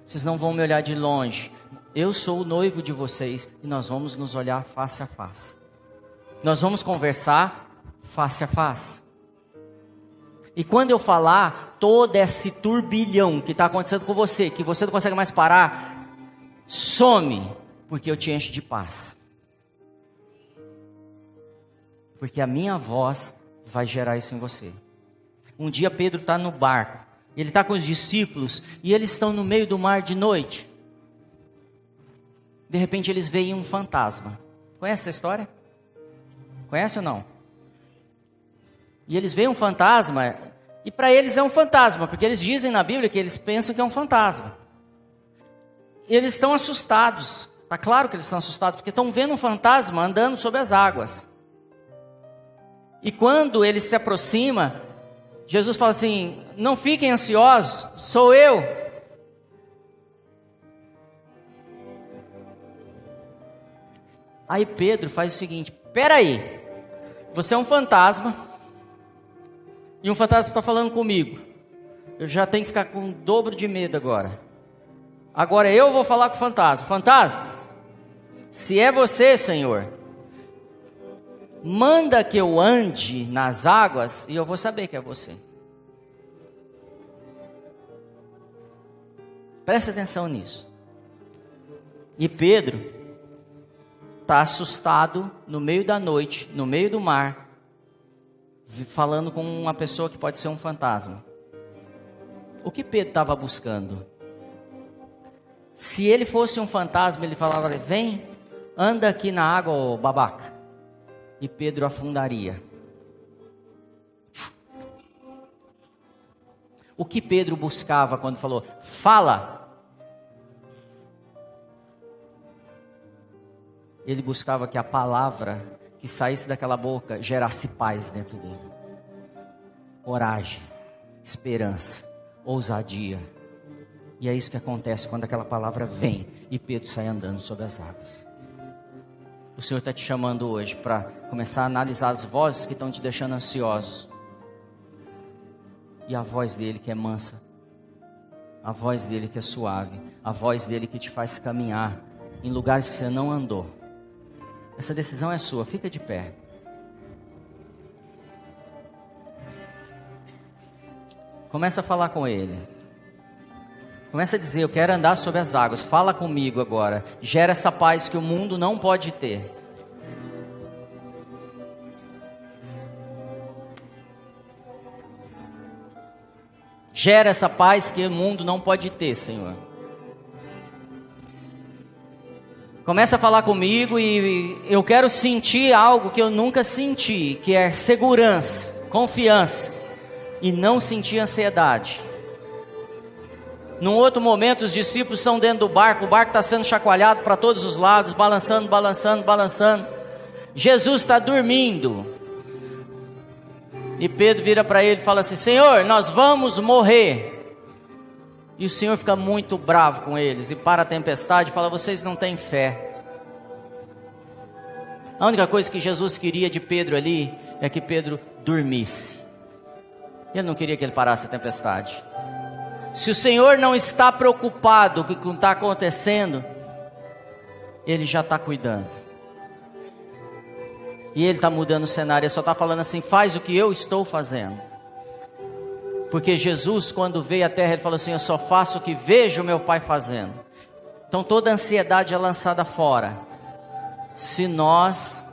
Vocês não vão me olhar de longe. Eu sou o noivo de vocês e nós vamos nos olhar face a face. Nós vamos conversar face a face. E quando eu falar, todo esse turbilhão que está acontecendo com você, que você não consegue mais parar, some, porque eu te encho de paz. Porque a minha voz vai gerar isso em você. Um dia Pedro está no barco, ele está com os discípulos, e eles estão no meio do mar de noite. De repente eles veem um fantasma. Conhece essa história? Conhece ou não? E eles veem um fantasma, e para eles é um fantasma, porque eles dizem na Bíblia que eles pensam que é um fantasma. E eles estão assustados, está claro que eles estão assustados, porque estão vendo um fantasma andando sobre as águas. E quando ele se aproxima, Jesus fala assim, não fiquem ansiosos, sou eu. Aí Pedro faz o seguinte, peraí, você é um fantasma, e um fantasma está falando comigo. Eu já tenho que ficar com o dobro de medo agora. Agora eu vou falar com o fantasma. Fantasma, se é você, Senhor, manda que eu ande nas águas e eu vou saber que é você. Presta atenção nisso. E Pedro está assustado no meio da noite, no meio do mar, falando com uma pessoa que pode ser um fantasma. O que Pedro estava buscando? Se ele fosse um fantasma, ele falava, vem, anda aqui na água, ô babaca. E Pedro afundaria. O que Pedro buscava quando falou, fala? ele buscava que a palavra que saísse daquela boca gerasse paz dentro dele. Coragem, esperança, ousadia. E é isso que acontece quando aquela palavra vem e Pedro sai andando sobre as águas. O Senhor está te chamando hoje para começar a analisar as vozes que estão te deixando ansiosos. E a voz dele que é mansa, a voz dele que é suave, a voz dele que te faz caminhar em lugares que você não andou. Essa decisão é sua, fica de pé. Começa a falar com ele. Começa a dizer, eu quero andar sobre as águas. Fala comigo agora. Gera essa paz que o mundo não pode ter. Gera essa paz que o mundo não pode ter, Senhor. Começa a falar comigo e eu quero sentir algo que eu nunca senti, que é segurança, confiança e não sentir ansiedade. Num outro momento, os discípulos estão dentro do barco, o barco está sendo chacoalhado para todos os lados, balançando, balançando, balançando. Jesus está dormindo. E Pedro vira para ele e fala assim, Senhor, nós vamos morrer. E o Senhor fica muito bravo com eles e para a tempestade e fala, vocês não têm fé. A única coisa que Jesus queria de Pedro ali é que Pedro dormisse. Ele não queria que ele parasse a tempestade. Se o Senhor não está preocupado com o que está acontecendo, Ele já está cuidando. E Ele está mudando o cenário, Ele só está falando assim, faz o que eu estou fazendo. Porque Jesus, quando veio à terra, Ele falou assim, eu só faço o que vejo o meu Pai fazendo. Então toda a ansiedade é lançada fora. Se nós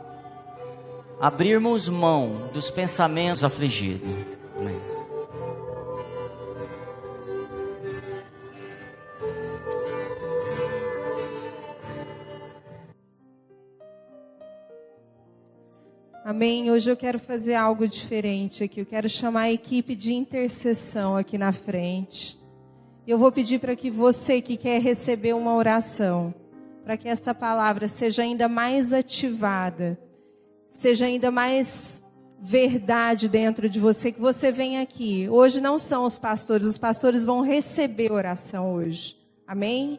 abrirmos mão dos pensamentos afligidos. Amém. Amém. Hoje eu quero fazer algo diferente aqui. Eu quero chamar a equipe de intercessão aqui na frente. Eu vou pedir para que você que quer receber uma oração, para que essa palavra seja ainda mais ativada, seja ainda mais verdade dentro de você, que você venha aqui. Hoje não são os pastores vão receber oração hoje. Amém?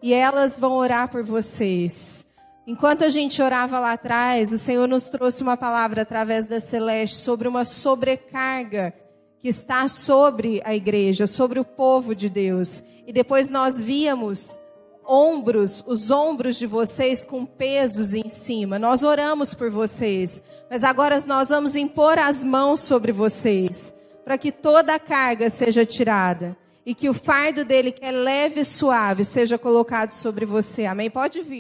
E elas vão orar por vocês. Enquanto a gente orava lá atrás, o Senhor nos trouxe uma palavra através da Celeste sobre uma sobrecarga que está sobre a igreja, sobre o povo de Deus. E depois nós víamos os ombros de vocês com pesos em cima. Nós oramos por vocês, mas agora nós vamos impor as mãos sobre vocês, para que toda a carga seja tirada. E que o fardo dele, que é leve e suave, seja colocado sobre você. Amém? Pode vir.